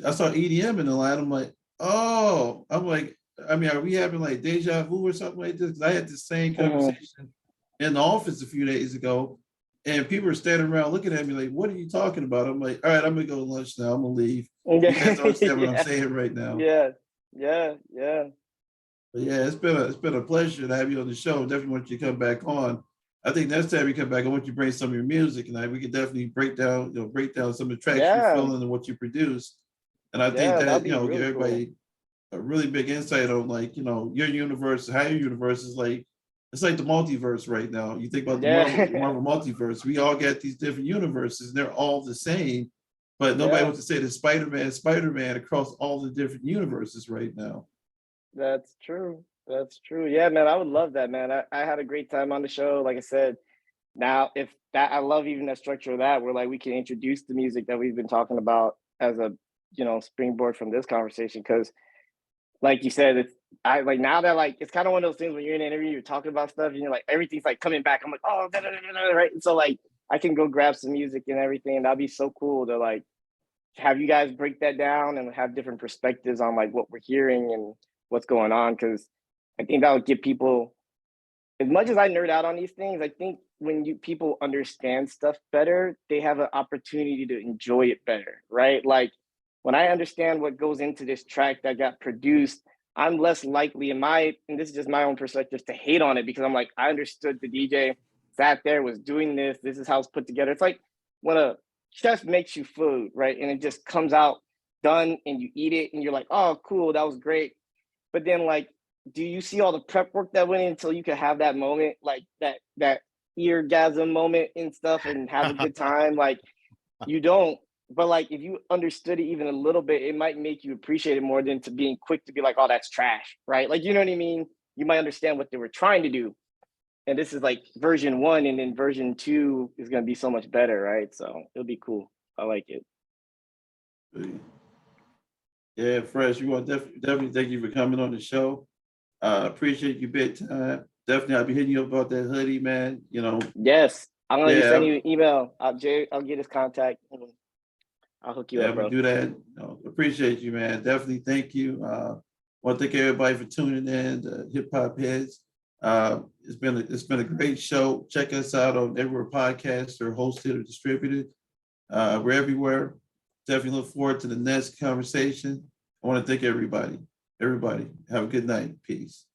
I saw EDM in the line. I'm like, oh, I'm like, I mean, are we having like deja vu or something like this? 'Cause I had the same conversation in the office a few days ago, and people were standing around looking at me like, what are you talking about? I'm like, all right, I'm gonna go to lunch now. I'm gonna leave. You guys don't understand what I'm saying right now. Yeah. But yeah, it's been a pleasure to have you on the show. Definitely want you to come back on. I think next time you come back, I want you to bring some of your music, and we could definitely break down some of the tracks you're Yeah. feeling and what you produce. And I think Yeah, that that'd be give really cool. everybody a really big insight on like your universe, how your universe is like. It's like the multiverse right now. You think about the Marvel multiverse. We all got these different universes, and they're all the same, but nobody wants to say the Spider-Man across all the different universes right now. That's true. That's true. Yeah, man, I would love that, man. I had a great time on the show. Like I said, now if that I love even the structure of that, where like we can introduce the music that we've been talking about as a springboard from this conversation. Cause like you said, it's I like now that like it's kind of one of those things when you're in an interview, you're talking about stuff, and you're like everything's like coming back. I'm like, oh, da, da, da, da, da, right. And so like I can go grab some music and everything. That'd be so cool to like have you guys break that down and have different perspectives on like what we're hearing and what's going on. Cause I think that would give people, as much as I nerd out on these things, I think when people understand stuff better, they have an opportunity to enjoy it better, right? Like when I understand what goes into this track that got produced, I'm less likely and this is just my own perspective, to hate on it, because I'm like, I understood the DJ sat there, was doing this is how it's put together. It's like when a chef makes you food, right? And it just comes out done and you eat it and you're like, oh, cool, that was great. But then like, do you see all the prep work that went in until you could have that moment, like that eargasm moment and stuff and have a good time? Like you don't. But like if you understood it even a little bit, it might make you appreciate it more than to being quick to be like, oh, that's trash, right? Like, you know what I mean? You might understand what they were trying to do. And this is like version 1, and then version 2 is gonna be so much better, right? So it'll be cool. I like it. Yeah, Fresh, you want definitely thank you for coming on the show. Appreciate you big time. Definitely, I'll be hitting you up about that hoodie, man. Yes, I'm gonna send Yeah, you an email. I'll get his contact. And I'll hook you yeah, up, we bro. do that. Appreciate you, man. Definitely, thank you. Want to thank everybody for tuning in to Hip Hop Heads. It's been a great show. Check us out on everywhere podcasts are hosted or distributed. We're everywhere. Definitely look forward to the next conversation. I want to thank everybody. Everybody, have a good night. Peace.